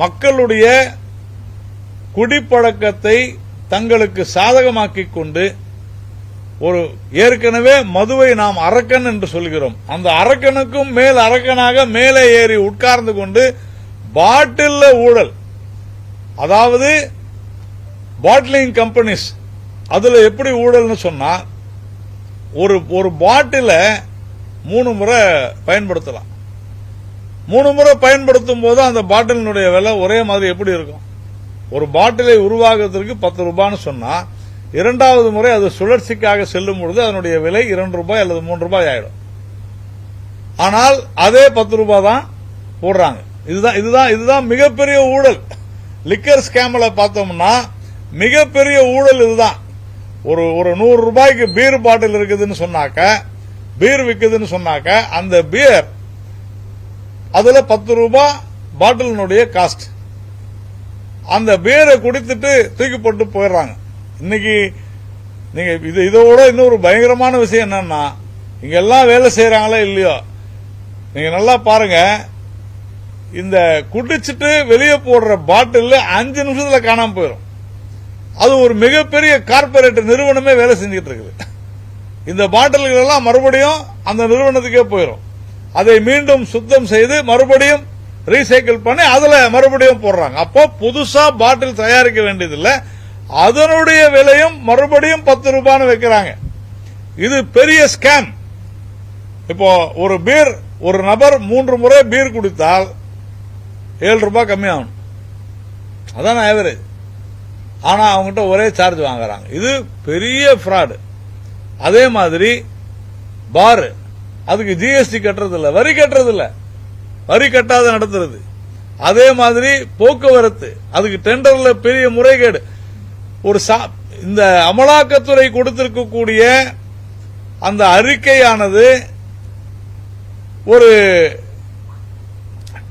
மக்களுடைய குடிப்பழக்கத்தை தங்களுக்கு சாதகமாக்கிக் கொண்டு ஒரு ஏற்கனவே மதுவை நாம் அரக்கன் என்று சொல்கிறோம். அந்த அரக்கனுக்கும் மேல் அரக்கனாக மேலே ஏறி உட்கார்ந்து கொண்டு பாட்டில் ஊழல், அதாவது பாட்டிலிங் கம்பெனிஸ், அதுல எப்படி ஊழல்னு சொன்னா ஒரு பாட்டில 3 முறை பயன்படுத்தலாம். 3 முறை பயன்படுத்தும் போது அந்த பாட்டிலினுடைய விலை ஒரே மாதிரி எப்படி இருக்கும்? ஒரு பாட்டிலை உருவாக்குவதற்கு 10 ரூபான்னு சொன்னா இரண்டாவது முறை அது சுழற்சிக்காக செல்லும் பொழுது அதனுடைய விலை 2 ரூபாய் அல்லது 3 ரூபாய் ஆயிடும். ஆனால் அதே 10 ரூபாய் தான் போடுறாங்க. இதுதான் மிகப்பெரிய ஊழல். லிக்கர் ஸ்கேம்ல பார்த்தோம்னா மிகப்பெரிய ஊழல் இதுதான். ஒரு 100 ரூபாய்க்கு பீர் பாட்டில் இருக்குதுன்னு சொன்னாக்க, பீர் விக்குதுன்னு சொன்னாக்க, அந்த பீர் அதுல 10 ரூபாய் பாட்டிலினுடைய காஸ்ட். அந்த பீரை குடித்துட்டு தூக்கி போட்டு போயிடுறாங்க. இன்னைக்கு நீங்க இதோட இன்னொரு பயங்கரமான விஷயம் என்னன்னா, இங்க எல்லாம் வேலை செய்யறாங்களா இல்லையோ, நீங்க நல்லா பாருங்க, இந்த குடிச்சிட்டு வெளியே போடுற பாட்டில் 5 நிமிஷத்துல காணாம போயிடும். அது ஒரு மிகப்பெரிய கார்பரேட் நிறுவனமே வேலை செஞ்சுட்டு இருக்குது. இந்த பாட்டில்கள் எல்லாம் மறுபடியும் அந்த நிறுவனத்துக்கே போயிடும். அதை மீண்டும் சுத்தம் செய்து மறுபடியும் ரீசைக்கிள் பண்ணி அதுல மறுபடியும் போடுறாங்க. அப்போ புதுசா பாட்டில் தயாரிக்க வேண்டியதில்லை, அதனுடைய விலையும் மறுபடியும் 10 ரூபான்னு வைக்கிறாங்க. இது பெரிய ஸ்கேம். இப்போ ஒரு பீர், ஒரு நபர் 3 முறை பீர் குடித்தால் 7 ரூபாய் கம்மியாகணும், அதான் ஆவரேஜ். ஆனா அவங்ககிட்ட ஒரே சார்ஜ் வாங்குறாங்க. இது பெரிய ஃப்ராடு. அதே மாதிரி பார், அதுக்கு ஜிஎஸ்டி கட்டுறதில்ல, வரி கட்டுறதில்ல, வரி கட்டாத நடத்துறது. அதே மாதிரி போக்குவரத்து, அதுக்கு டெண்டர்ல பெரிய முறைகேடு. ஒரு இந்த அமலாக்கத்துறை கொடுத்திருக்கக்கூடிய அந்த அறிக்கையானது ஒரு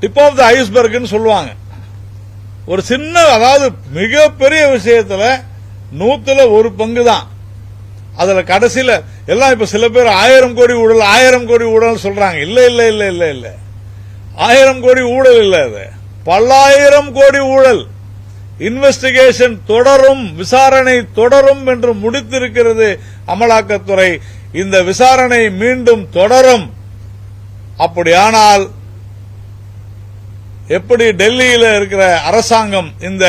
டிப் ஆஃப் த ஐஸ்பர்க்னு சொல்லுவாங்க. ஒரு சின்ன, அதாவது மிகப்பெரிய விஷயத்துல 100ல் 1 பங்கு தான். அதுல கடைசியில எல்லாம் இப்ப சில பேர் 1000 கோடி ஊழல் 1000 கோடி ஊழல் சொல்றாங்க. இல்ல இல்ல இல்ல இல்ல இல்ல 1000 கோடி ஊழல் இல்ல, அது பல்லாயிரம் கோடி ஊழல். இன்வெஸ்டிகேஷன் தொடரும், விசாரணை தொடரும் என்று முடித்திருக்கிறது அமலாக்கத்துறை. இந்த விசாரணை மீண்டும் தொடரும். அப்படியானால் எப்படி டெல்லியில இருக்கிற அரசாங்கம் இந்த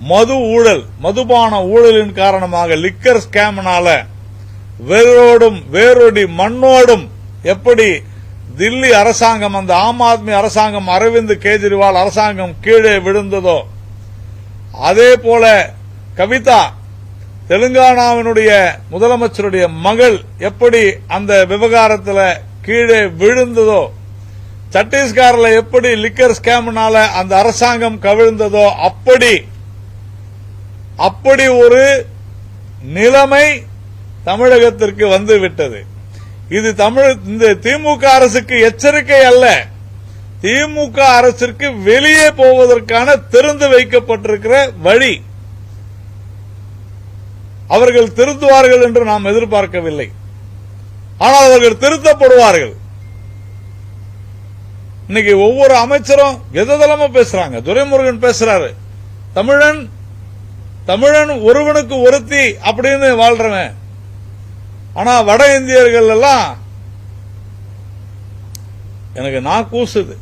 மது ஊழல், மதுபான ஊழலின் காரணமாக, லிக்கர் ஸ்கேம்னால வேரோடி மண்ணோடும் எப்படி தில்லி அரசாங்கம், அந்த ஆம் ஆத்மி அரசாங்கம், அரவிந்த் கெஜ்ரிவால் அரசாங்கம் கீழே விழுந்ததோ, அதே போல கவிதா, தெலுங்கானாவினுடைய முதலமைச்சருடைய மகள் எப்படி அந்த விவகாரத்தில் கீழே விழுந்ததோ, சத்தீஸ்கர்ல எப்படி லிக்கர் ஸ்கேம்னால அந்த அரசாங்கம் கவிழ்ந்ததோ, அப்படி ஒரு நிலைமை தமிழகத்திற்கு வந்துவிட்டது. இது இந்த திமுக அரசுக்கு எச்சரிக்கை அல்ல, திமுக அரசிற்கு வெளியே போவதற்கான திறந்து வைக்கப்பட்டிருக்கிற வழி. அவர்கள் திருத்துவார்கள் என்று நாம் எதிர்பார்க்கவில்லை. ஆனால் அவர்கள் திருத்தப்படுவார்கள். இன்னைக்கு ஒவ்வொரு அமைச்சரும் எதெல்லாம பேசுறாங்க. துரைமுருகன் பேசுறாரு, தமிழன் ஒருவனுக்கு ஒருத்தி அப்படின்னு வாழ்றவன். ஆனா வட இந்தியர்கள் எல்லாம் எனக்கு நான் கூசுது.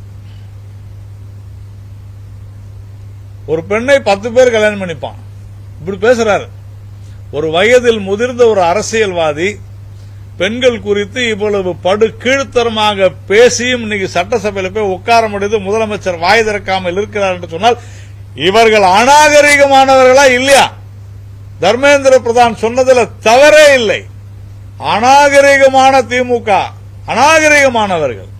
ஒரு பெண்ணை 10 பேர் கல்யாணம் பண்ணிப்பான், இப்படி பேசுறாரு. ஒரு வயதில் முதிர்ந்த ஒரு அரசியல்வாதி பெண்கள் குறித்து இவ்வளவு படு கீழ்த்தரமாக பேசியும் இன்னைக்கு சட்டசபையில் போய் உட்கார முடியுது, முதலமைச்சர் வாய் திறக்காமல் இருக்கிறார் என்று சொன்னால் இவர்கள் அநாகரிகமானவர்களா இல்லையா? தர்மேந்திர பிரதான் சொன்னதுல தவறே இல்லை. அநாகரிகமான திமுக, அநாகரிகமானவர்கள்.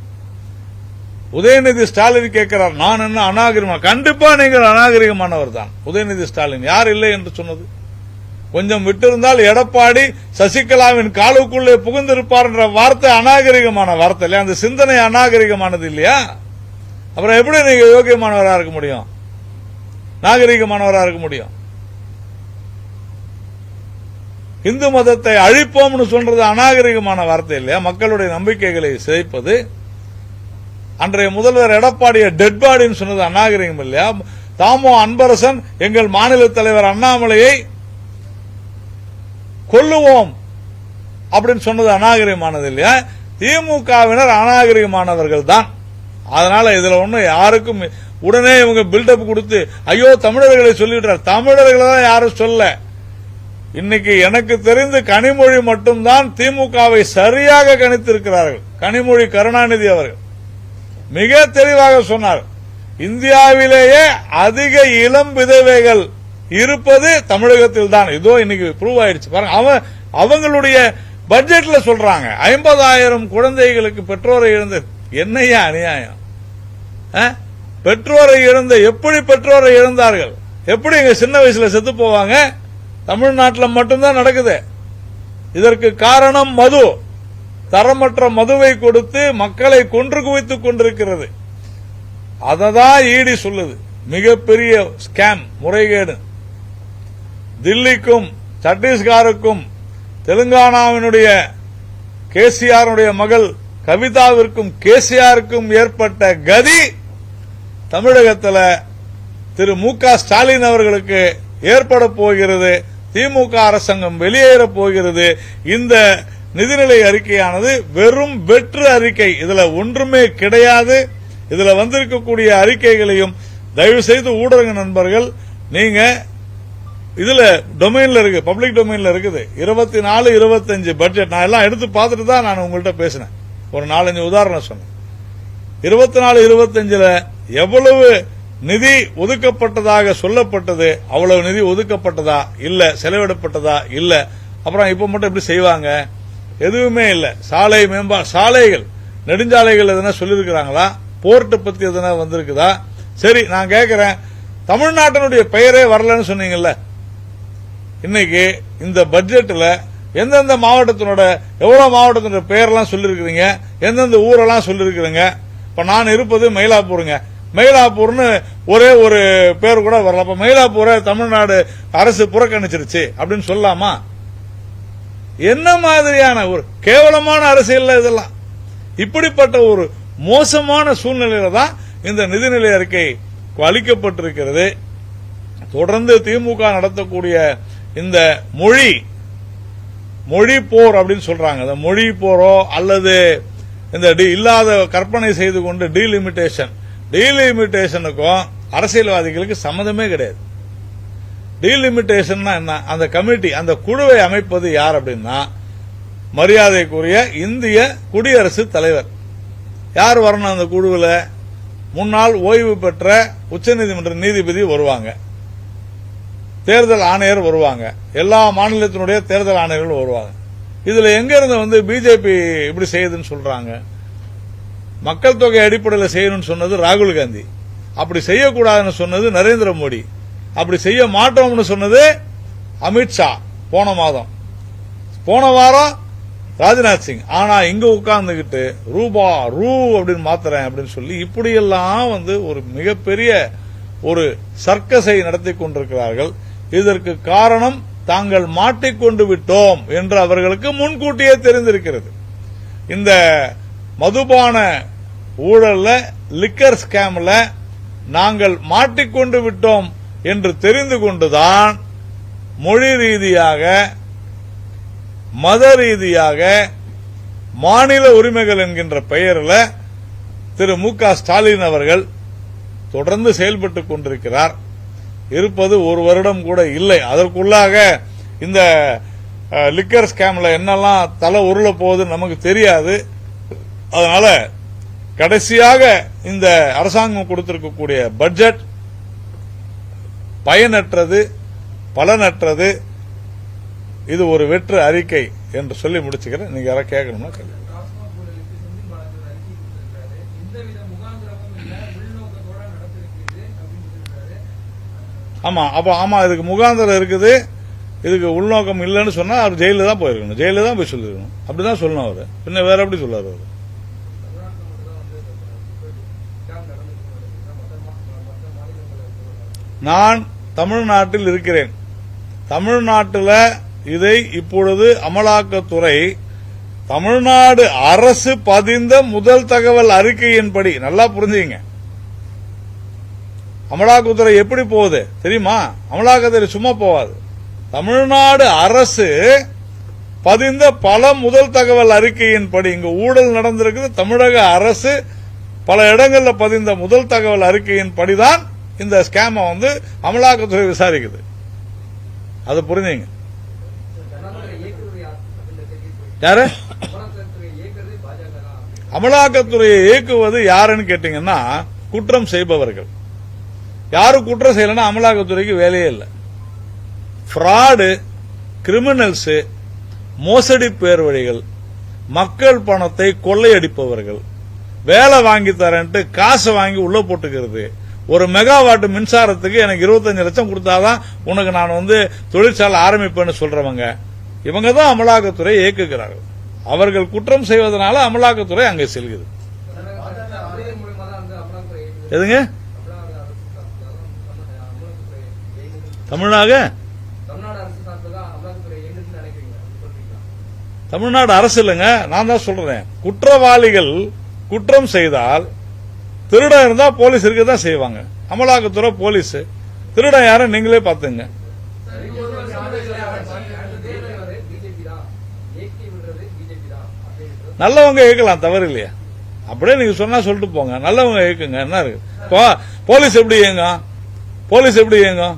உதயநிதி ஸ்டாலின் கேட்கிறார், நான் என்ன அநாகரிகமான? கண்டிப்பா நீங்கள் அநாகரிகமானவர் தான் உதயநிதி ஸ்டாலின். யார் இல்லை என்று சொன்னது? கொஞ்சம் விட்டிருந்தால் எடப்பாடி சசிகலாவின் காலுக்குள்ளே புகுந்திருப்பார் என்ற வார்த்தை அநாகரிகமான வார்த்தை இல்லையா? அந்த சிந்தனை அநாகரிகமானது இல்லையா? அப்புறம் எப்படி நீங்க யோகியமானவராக இருக்க முடியும், நாகரிகமானவராக இருக்க முடியும்? இந்து மதத்தை அழிப்போம்னு சொல்றது அநாகரிகமான வார்த்தை இல்லையா? மக்களுடைய நம்பிக்கைகளை சிதைப்பது. அன்றைய முதல்வர் எடப்பாடியை டெட் பாடின்னு சொன்னது அநாகரிகம் இல்லையா? தாமோ அன்பரசன் எங்கள் மாநில தலைவர் அண்ணாமலையை கொல்லுவோம் அப்படின்னு சொன்னது அநாகரிகமானது இல்லையா? திமுகவினர் அநாகரிகமானவர்கள் தான். அதனால இதுல ஒண்ணு யாருக்கும் உடனே இவங்க பில்டப் கொடுத்து ஐயோ தமிழர்களை சொல்லிவிட்டார். தமிழர்களை தான் யாரும் சொல்ல. இன்னைக்கு எனக்கு தெரிந்து கனிமொழி மட்டும்தான் திமுகவை சரியாக கணித்திருக்கிறார்கள். கனிமொழி கருணாநிதி அவர்கள் மிக தெளிவாக சொன்னார், இந்தியாவிலேயே அதிக இளம் விதவைகள் இருப்பது தமிழகத்தில் தான். இதோ இன்னைக்கு ப்ரூவ் ஆயிடுச்சு பாருங்க. அவங்களுடைய பட்ஜெட்ல சொல்றாங்க 50,000 குழந்தைகளுக்கு பெற்றோரை இழந்து. என்னையா அநியாயம்? பெற்றோரை இழந்த, எப்படி பெற்றோரை இழந்தார்கள்? எப்படி இங்க சின்ன வயசுல செத்து போவாங்க? தமிழ்நாட்டில் மட்டும்தான் நடக்குது. இதற்கு காரணம் மது. தரமற்ற மதுவை கொடுத்து மக்களை கொன்று குவித்துக் கொண்டிருக்கிறது. அததான் ஈடி சொல்லுது, மிகப்பெரிய ஸ்கேம், முறைகேடு. தில்லிக்கும் சத்தீஸ்கருக்கும் தெலுங்கானாவினுடைய கேசிஆருடைய மகள் கவிதாவிற்கும் கேசிஆருக்கும் ஏற்பட்ட கதி தமிழகத்தில் திரு மு.க. ஸ்டாலின் அவர்களுக்கு ஏற்பட போகிறது. திமுக அரசாங்கம் வெளியேறப் போகிறது. இந்த நிதிநிலை அறிக்கையானது வெறும் வெற்று அறிக்கை, இதுல ஒன்றுமே கிடையாது. இதுல வந்திருக்கக்கூடிய அறிக்கைகளையும் தயவு செய்து ஊடக நண்பர்கள் நீங்க இதுல டொமைன்ல இருக்கு, பப்ளிக் டொமைன்ல இருக்குது. 24-25 பட்ஜெட் நான் எல்லாம் எடுத்து பார்த்துட்டு தான் நான் உங்கள்கிட்ட பேசினேன். ஒரு 4-5 உதாரணம் சொன்னேன். 24-25 எவ்வளவு நிதி ஒதுக்கப்பட்டதாக சொல்லப்பட்டது, அவ்வளவு நிதி ஒதுக்கப்பட்டதா இல்ல, செலவிடப்பட்டதா இல்ல. அப்புறம் இப்ப மட்டும் எப்படி செய்வாங்க? எதுவுமே இல்ல. சாலை சாலைகள், நெடுஞ்சாலைகள் எதனா சொல்லிருக்கிறாங்களா? போர்ட் பத்தி எதனா வந்திருக்குதா? சரி, நான் கேட்கிறேன், தமிழ்நாட்டினுடைய பெயரே வரலன்னு சொன்னீங்கல்ல, இன்னைக்கு இந்த பட்ஜெட்ல எந்தெந்த மாவட்டத்தினோட எவ்வளவு மாவட்டத்தினோட பெயரெல்லாம் சொல்லிருக்கிறீங்க, எந்தெந்த ஊரெல்லாம் சொல்லிருக்கிறீங்க? இப்ப நான் இருப்பது மயிலாப்பூருங்க. மயிலாப்பூர்னு ஒரே ஒரு பேர் கூட வரல. அப்ப மயிலாப்பூரை தமிழ்நாடு அரசு புறக்கணிச்சிருச்சு அப்படின்னு சொல்லலாமா? என்ன மாதிரியான ஒரு கேவலமான அரசியல் இதெல்லாம்! இப்படிப்பட்ட ஒரு மோசமான சூழ்நிலையில தான் இந்த நிதிநிலை அறிக்கை அளிக்கப்பட்டிருக்கிறது. தொடர்ந்து திமுக நடத்தக்கூடிய இந்த மொழி போர் அப்படின்னு சொல்றாங்க. இந்த மொழி போரோ அல்லது இந்த இல்லாத கற்பனை செய்து கொண்டு டீலிமிட்டேஷனுக்கும் அரசியல்வாதிகளுக்கு சம்மந்தமே கிடையாது. டீலிமிட்டேஷன் என்ன? அந்த கமிட்டி, அந்த குழுவை அமைப்பது யார் அப்படின்னா மரியாதைக்குரிய இந்திய குடியரசுத் தலைவர். யார் வரணும் அந்த குழுவில்? முன்னாள் ஓய்வு பெற்ற உச்சநீதிமன்ற நீதிபதி வருவாங்க, தேர்தல் ஆணையர் வருவாங்க, எல்லா மாநிலத்தினுடைய தேர்தல் ஆணையர்கள் வருவாங்க. இதுல எங்க இருந்து பிஜேபி இப்படி செய்யுதுன்னு சொல்றாங்க? மக்கள் தொகை அடிப்படையில் செய்யணும்னு சொன்னது ராகுல் காந்தி, அப்படி செய்யக்கூடாதுன்னு சொன்னது நரேந்திர மோடி, அப்படி செய்ய மாட்டோம்னு சொன்னது அமித்ஷா போன வாரம் ராஜ்நாத் சிங். ஆனா இங்க உட்கார்ந்துகிட்டு ரூ அப்படின்னு மாத்துறேன் அப்படின்னு சொல்லி இப்படியெல்லாம் ஒரு மிகப்பெரிய ஒரு சர்க்கஸை நடத்தி கொண்டிருக்கிறார்கள். இதற்கு காரணம் தாங்கள் மாட்டிக்கொண்டு விட்டோம் என்று அவர்களுக்கு முன்கூட்டியே தெரிந்திருக்கிறது. இந்த மதுபான ஊழல்ல, லிக்கர் ஸ்கேம்ல நாங்கள் மாட்டிக்கொண்டு விட்டோம் என்று தெரிந்து கொண்டுதான் மொழி ரீதியாக, மத ரீதியாக, மாநில உரிமைகள் என்கின்ற பெயரில் திரு மு.க. ஸ்டாலின் அவர்கள் தொடர்ந்து செயல்பட்டுக் கொண்டிருக்கிறார். இருப்பது ஒரு வருடம் கூட இல்லை. அதற்குள்ளாக இந்த லிக்கர் ஸ்கேம்ல என்னெல்லாம் தலை உருள போகுதுன்னு நமக்கு தெரியாது. அதனால கடைசியாக இந்த அரசாங்கம் கொடுத்திருக்கக்கூடிய பட்ஜெட் பயனற்றது, பலனற்றது. இது ஒரு வெற்று அறிக்கை என்று சொல்லி முடிச்சுக்கிறேன். நீங்க யாராவது கேட்கணும்னா கேட்க. ஆமா, அப்ப ஆமா, இதுக்கு முகாந்திரம் இருக்குது, இதுக்கு உள்நோக்கம் இல்லைன்னு சொன்னா அவர் ஜெயில தான் போயிருக்கணும், ஜெயில தான் போய் சொல்லிருக்கணும். அப்படிதான் சொல்லணும் அவரு. பின்ன வேற எப்படி சொல்லாரு அவரு? நான் தமிழ்நாட்டில் இருக்கிறேன். தமிழ்நாட்டில் இதை இப்பொழுது அமலாக்கத்துறை தமிழ்நாடு அரசு பதிந்த முதல் தகவல் அறிக்கையின்படி, நல்லா புரிஞ்சுங்க, அமலாக்கத்துறை எப்படி போகுது தெரியுமா? அமலாக்கத்துறை சும்மா போவாது. தமிழ்நாடு அரசு பதிந்த பல முதல் தகவல் அறிக்கையின்படி, இங்கு ஊழல் நடந்திருக்குது, தமிழக அரசு பல இடங்களில் பதிந்த முதல் தகவல் அறிக்கையின்படிதான் இந்த ஸ்கேமை அமலாக்கத்துறை விசாரிக்குது. அது புரிஞ்சுங்க. யாரு அமலாக்கத்துறையை இயக்குவது யாருன்னு கேட்டீங்கன்னா, குற்றம் செய்பவர்கள். யாரும் குற்றம் செய்யலன்னா அமலாக்கத்துறைக்கு வேலையே இல்லை. ஃப்ராடு, கிரிமினல்ஸ், மோசடி பேர் வழிகள், மக்கள் பணத்தை கொள்ளையடிப்பவர்கள், வேலை வாங்கி தரேன்ட்டு காசை வாங்கி உள்ள போட்டுக்கிறது. ஒரு மெகாவாட் மின்சாரத்துக்கு எனக்கு 25 லட்சம் கொடுத்தாதான் உனக்கு நான் தொழிற்சாலை ஆரம்பிப்பேன்னு சொல்றவங்க, இவங்க தான் அமலாக்கத்துறை இயக்குகிறார்கள். அவர்கள் குற்றம் செய்வதனால அமலாக்கத்துறை அங்கே செல்கிறது. எதுங்க தமிழ்நாடு அரசு இல்லைங்க, நான் தான் சொல்றேன். குற்றவாளிகள் குற்றம் செய்தால், திருடன் இருந்தா போலீஸ் இருக்கதான் செய்வாங்க. அமலாக்கத்துறை போலீஸ், திருடன் யாரும் நீங்களே பாத்துங்க. நல்லவங்க இயக்கலாம், தவறு இல்லையா? அப்படியே நீங்க சொன்னா சொல்லிட்டு போங்க, நல்லவங்க இயக்குங்க, என்ன இருக்கு? போலீஸ் எப்படி இயங்கும்? போலீஸ் எப்படி இயங்கும்?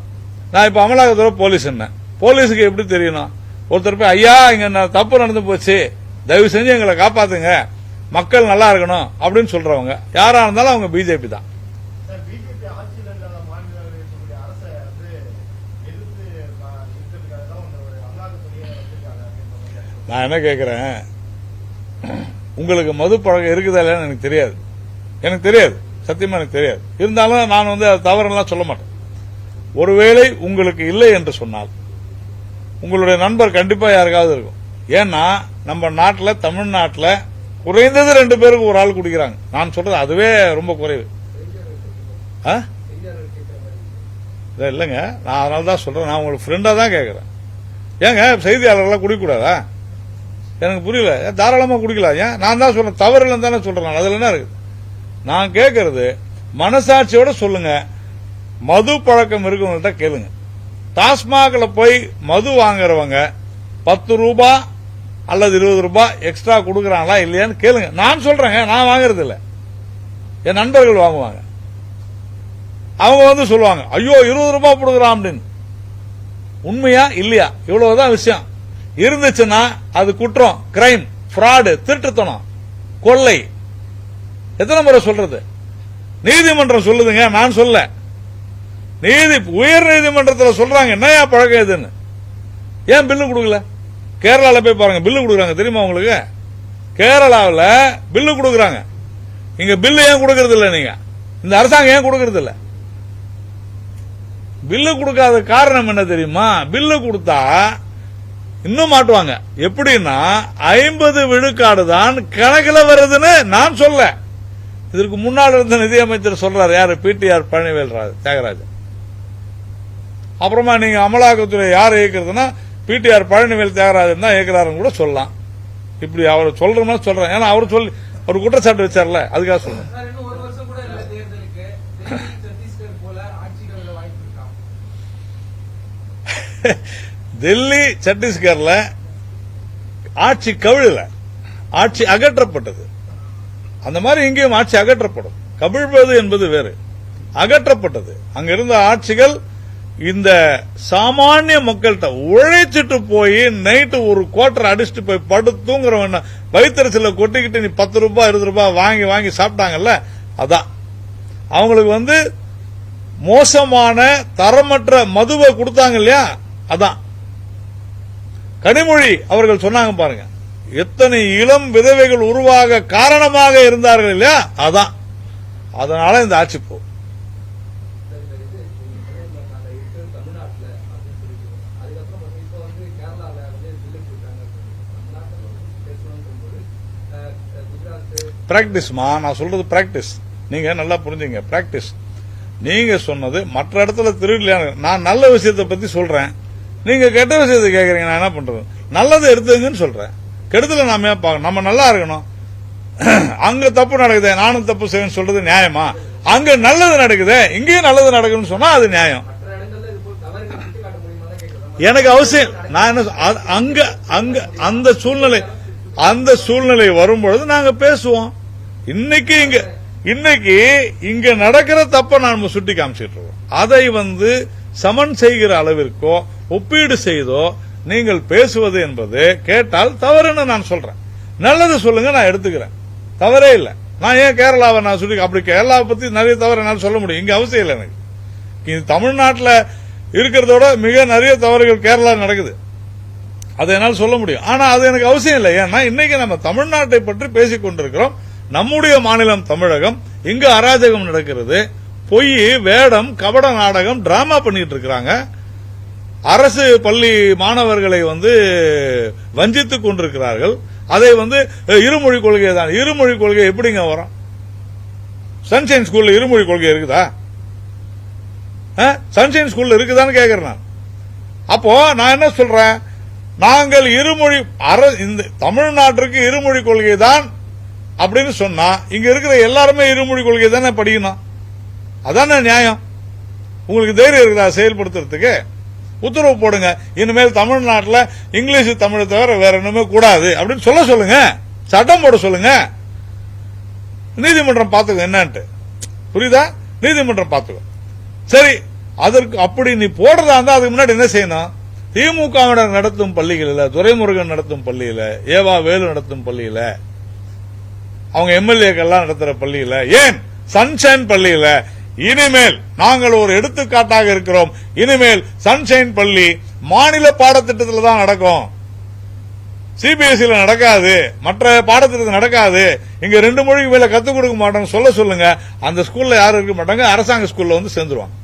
நான் இப்ப அமலாக்கத்துறை போலீஸ் என்ன, போலீஸுக்கு எப்படி தெரியணும்? ஒருத்தர் போய் ஐயா இங்க தப்பு நடந்து போச்சு, தயவு செஞ்சு எங்களை காப்பாத்துங்க, மக்கள் நல்லா இருக்கணும் அப்படின்னு சொல்றவங்க யாரா இருந்தாலும் அவங்க பிஜேபி தான். நான் என்ன கேட்கிறேன், உங்களுக்கு மது பழக்கம் இருக்குதா இல்லைன்னு எனக்கு தெரியாது, சத்தியமா எனக்கு தெரியாது. இருந்தாலும் நான் தவறெல்லாம் சொல்ல மாட்டேன். ஒருவேளை உங்களுக்கு இல்லை என்று சொன்னால் உங்களுடைய நண்பர் கண்டிப்பா யாருக்காவது இருக்கும். ஏன்னா நம்ம நாட்டில், தமிழ்நாட்டில் குறைந்தது 2 பேருக்கு ஒரு ஆள் குடிக்கிறாங்க. நான் சொல்றது அதுவே ரொம்ப குறைவு. இல்லைங்க, நான் அதனால தான் சொல்றேன், நான் உங்களுக்கு ஃப்ரெண்டா தான் கேட்கறேன். ஏங்க செய்தியாளர்கள்லாம் குடிக்கூடாதா? எனக்கு புரியல. தாராளமா குடிக்கலாம். ஏன்? நான் தான் சொல்றேன், தவறு இல்லைன்னு தானே சொல்றேன். அதுல என்ன இருக்கு? நான் கேட்கறது மனசாட்சியோட சொல்லுங்க. மது பழக்கம் இருக்கவங்கள்ட்ட கேளுங்க. டாஸ்மாக்ல போய் மது வாங்குறவங்க 10 ரூபாய் அல்லது 20 ரூபாய் எக்ஸ்ட்ரா கொடுக்கறாங்களா இல்லையான்னு கேளுங்க. நான் சொல்றேங்க, நான் வாங்குறது இல்ல, என் நண்பர்கள் வாங்குவாங்க. அவங்க சொல்லுவாங்க, ஐயோ 20 ரூபாய் கொடுக்கறான் அப்படின்னு. உண்மையா இல்லையா? இவ்வளவுதான் விஷயம். இருந்துச்சுன்னா அது குற்றம், கிரைம், ஃப்ராடு, திருட்டுத்தனம், கொள்ளை. எத்தனை முறை சொல்றது? நீதிமன்றம் சொல்லுதுங்க, நான் சொல்ல. உயர் நீதிமன்றத்தில் சொல்றாங்க என்னையா பழக்கம் இதுன்னு. ஏன் பில்லு கொடுக்கல? கேரளால போய் பாருங்க, பில்லு கொடுக்கறாங்க தெரியுமா உங்களுக்கு? கேரளாவில் பில்லு கொடுக்கறாங்க. இங்க பில்லு ஏன் கொடுக்கறது இல்ல? நீங்க இந்த அரசாங்கம் ஏன் கொடுக்கறது இல்ல? பில்லு கொடுக்காத காரணம் என்ன தெரியுமா? பில்லு கொடுத்தா இன்னும் மாட்டுவாங்க. எப்படின்னா 50 விழுக்காடு தான் கணக்கில் வருதுன்னு நான் சொல்ல. இதற்கு முன்னாள் இருந்த நிதியமைச்சர் சொல்றாரு. யாரு? பிடிஆர் பழனிவேல் தியாகராஜன். அப்புறமா நீங்க அமலாக்கத்துறை யார் இயக்குறதுன்னா பிடிஆர் பழனிவேல் தியாகராஜன் தான் இயக்குறாருன்னு கூட சொல்லலாம். இப்படி அவர் சொல்ற மாதிரி சொல்றேன். ஏன்னா அவர் சொல்லி ஒரு குற்றச்சாட்டு வச்சார்ல, அதுக்காக சொல்றேன். டெல்லி சத்தீஸ்கர்ல ஆட்சி கவிழல, ஆட்சி அகற்றப்பட்டது. அந்த மாதிரி இங்கேயும் ஆட்சி அகற்றப்படும். கவிழ்வது என்பது வேறு, அகற்றப்பட்டது. அங்க இருந்த ஆட்சிகள் இந்த சாமானிய மக்கள்கிட்ட உழைச்சிட்டு போய் நைட்டு ஒரு குவார்டர் அடிச்சுட்டு போய் படுத்துங்கிறவன் வயிற்றுல கொட்டிக்கிட்டு நீ 10 ரூபாய் 20 ரூபாய் வாங்கி வாங்கி சாப்பிட்டாங்கல்ல, அதான் அவங்களுக்கு மோசமான தரமற்ற மதுவை கொடுத்தாங்க இல்லையா, அதான். கனிமொழி அவர்கள் சொன்னாங்க பாருங்க, எத்தனை இளம் விதவைகள் உருவாக காரணமாக இருந்தார்கள் இல்லையா, அதான். அதனால இந்த ஆட்சி போ பிராக்டிஸ்மா, நான் சொல்றது பிராக்டிஸ். நீங்க நல்லா புரிஞ்சுங்க, பிராக்டிஸ். நீங்க சொன்னது மற்ற இடத்துல திருடலையா, நான் நல்ல விஷயத்தை பத்தி சொல்றேன், நீங்க கெட்ட விஷயத்தை கேட்கறீங்க. நான் என்ன பண்றது? நல்லது எடுத்துங்கன்னு சொல்றேன். கெடுதல நாம பார்க்கணும், நம்ம நல்லா இருக்கணும். அங்க தப்பு நடக்குது, நானும் தப்பு செய்வேன்னு சொல்றது நியாயமா? அங்க நல்லது நடக்குது, இங்கேயும் நல்லது நடக்குதுன்னு சொன்னா அது நியாயம். எனக்கு அவசியம். நான் என்ன அங்க அங்க அந்த சூழ்நிலை வரும்பொழுது நாங்க பேசுவோம். இன்னைக்கு இங்க நடக்கிற தப்ப நாம சுட்டி காமிச்சிட்டு இருக்கோம். அதை சமன் செய்கிற அளவிற்கோ ஒப்பீடு செய்தோ நீங்கள் பேசுவது என்பது கேட்டால் தவறுன்னு நான் சொல்றேன். நல்லது சொல்லுங்க, நான் எடுத்துக்கிறேன், தவறே இல்லை. நான் ஏன் கேரளாவை நான் சொல்லி அப்படி கேரளாவை பத்தி நிறைய தவறு என்னால் சொல்ல முடியும். இங்க அவசியம் இல்லை எனக்கு. இது தமிழ்நாட்டில் இருக்கிறதோட மிக நிறைய தவறுகள் கேரளா நடக்குது, அதை என்னால் சொல்ல முடியும். ஆனா அது எனக்கு அவசியம் இல்லை. ஏன்னா இன்னைக்கு நம்ம தமிழ்நாட்டை பற்றி பேசிக் கொண்டிருக்கிறோம். நம்முடைய மாநிலம் தமிழகம், இங்கு அராஜகம் நடக்கிறது, பொய் வேடம் கபட நாடகம் டிராமா பண்ணிட்டு இருக்கிறாங்க. அரசு பள்ளி மாணவர்களை வஞ்சித்துக் கொண்டிருக்கிறார்கள். அதை இருமொழி கொள்கை தான். இருமொழி கொள்கை எப்படிங்க வரும்? சன்ஷைன் ஸ்கூல்ல இருமொழி கொள்கை இருக்குதா? சன்ஷைன் ஸ்கூல்ல இருக்குதான்னு கேட்கிறேன் நான். அப்போ நான் என்ன சொல்றேன், நாங்கள் இருமொழி இந்த தமிழ்நாட்டிற்கு இருமொழி கொள்கை தான் அப்படின்னு சொன்னா இங்க இருக்கிற எல்லாருமே இருமொழி கொள்கை தானே படிக்கணும். அதானே நியாயம். உங்களுக்கு தைரியம் இருக்குதா செயல்படுத்துறதுக்கு? உத்தரவு போடுங்க, இனிமேல் தமிழ்நாட்டில் இங்கிலீஷ் தமிழை தவிர வேற ஒண்ணுமே கூடாது அப்படின்னு சொல்லுங்க. சட்டம் போட சொல்லுங்க. நீதிமன்றம் பாத்துக்கோ என்னன்ட்டு. புரியுதா? நீதிமன்றம் பாத்துக்கோ. சரி, அதற்கு அப்படி நீ போடுறதா இருந்தா அதுக்கு முன்னாடி என்ன செய்யணும்? திமுகவினர் நடத்தும் பள்ளிகளில், துரைமுருகன் நடத்தும் பள்ளியில, ஏவா வேலு நடத்தும் பள்ளியில, அவங்க எம்எல்ஏக்கெல்லாம் நடத்துற பள்ளியில, ஏன் சன்ஷைன் பள்ளியில இனிமேல் நாங்கள் ஒரு எடுத்துக்காட்டாக இருக்கிறோம். இனிமேல் சன்ஷைன் பள்ளி மாநில பாடத்திட்டத்தில் தான் நடக்கும், சிபிஎஸ்இல நடக்காது, மற்ற பாடத்திட்டத்தில் நடக்காது. இங்க 2 மொழிக்கு மேல கத்துக் கொடுக்க மாட்டோம் சொல்லுங்க. அந்த ஸ்கூல்ல யாரும் இருக்க மாட்டாங்க, அரசாங்க ஸ்கூல்ல சேர்ந்துருவாங்க.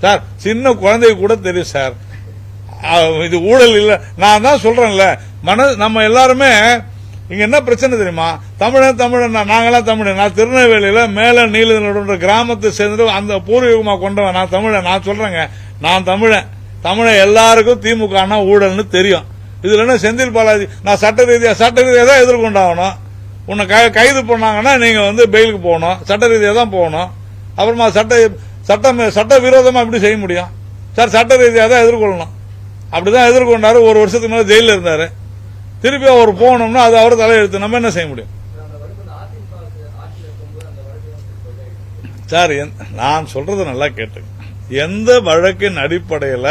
சார், சின்ன குழந்தைக்கு கூட தெரியும் சார் இது ஊழல் இல்ல. நான் தான் சொல்றேன்ல, நம்ம எல்லாருமே இங்க என்ன பிரச்சனை தெரியுமா? தமிழன் நாங்கெல்லாம் தமிழன். நான் திருநெல்வேலியில மேல நீலநடுன்ற கிராமத்தை சேர்ந்து அந்த பூர்வீகமா கொண்டவன். நான் தமிழன். நான் சொல்றேங்க, நான் தமிழன் எல்லாருக்கும் திமுக ஊழல்னு தெரியும். இதுல என்ன செந்தில் பாலாஜி, நான் சட்ட ரீதியா தான் எதிர்கொண்டாகணும். உன்னை கைது பண்ணாங்கன்னா நீங்க பெயிலுக்கு போகணும், சட்ட ரீதியா தான் போகணும். அப்புறமா சட்ட விரோதமா எப்படி செய்ய முடியும் சார்? சட்ட ரீதியாக தான் எதிர்கொள்ளணும். அப்படிதான் எதிர்கொண்டாரு. 1 வருஷத்துக்கு மேல ஜெயில இருந்தாரு. திருப்பி அவர் போகணும்னா அது அவர் தலையெழுத்து. நம்ம என்ன செய்ய முடியும் சார்? நான் சொல்றது நல்லா கேட்டுங்க. எந்த வழக்கின் அடிப்படையில்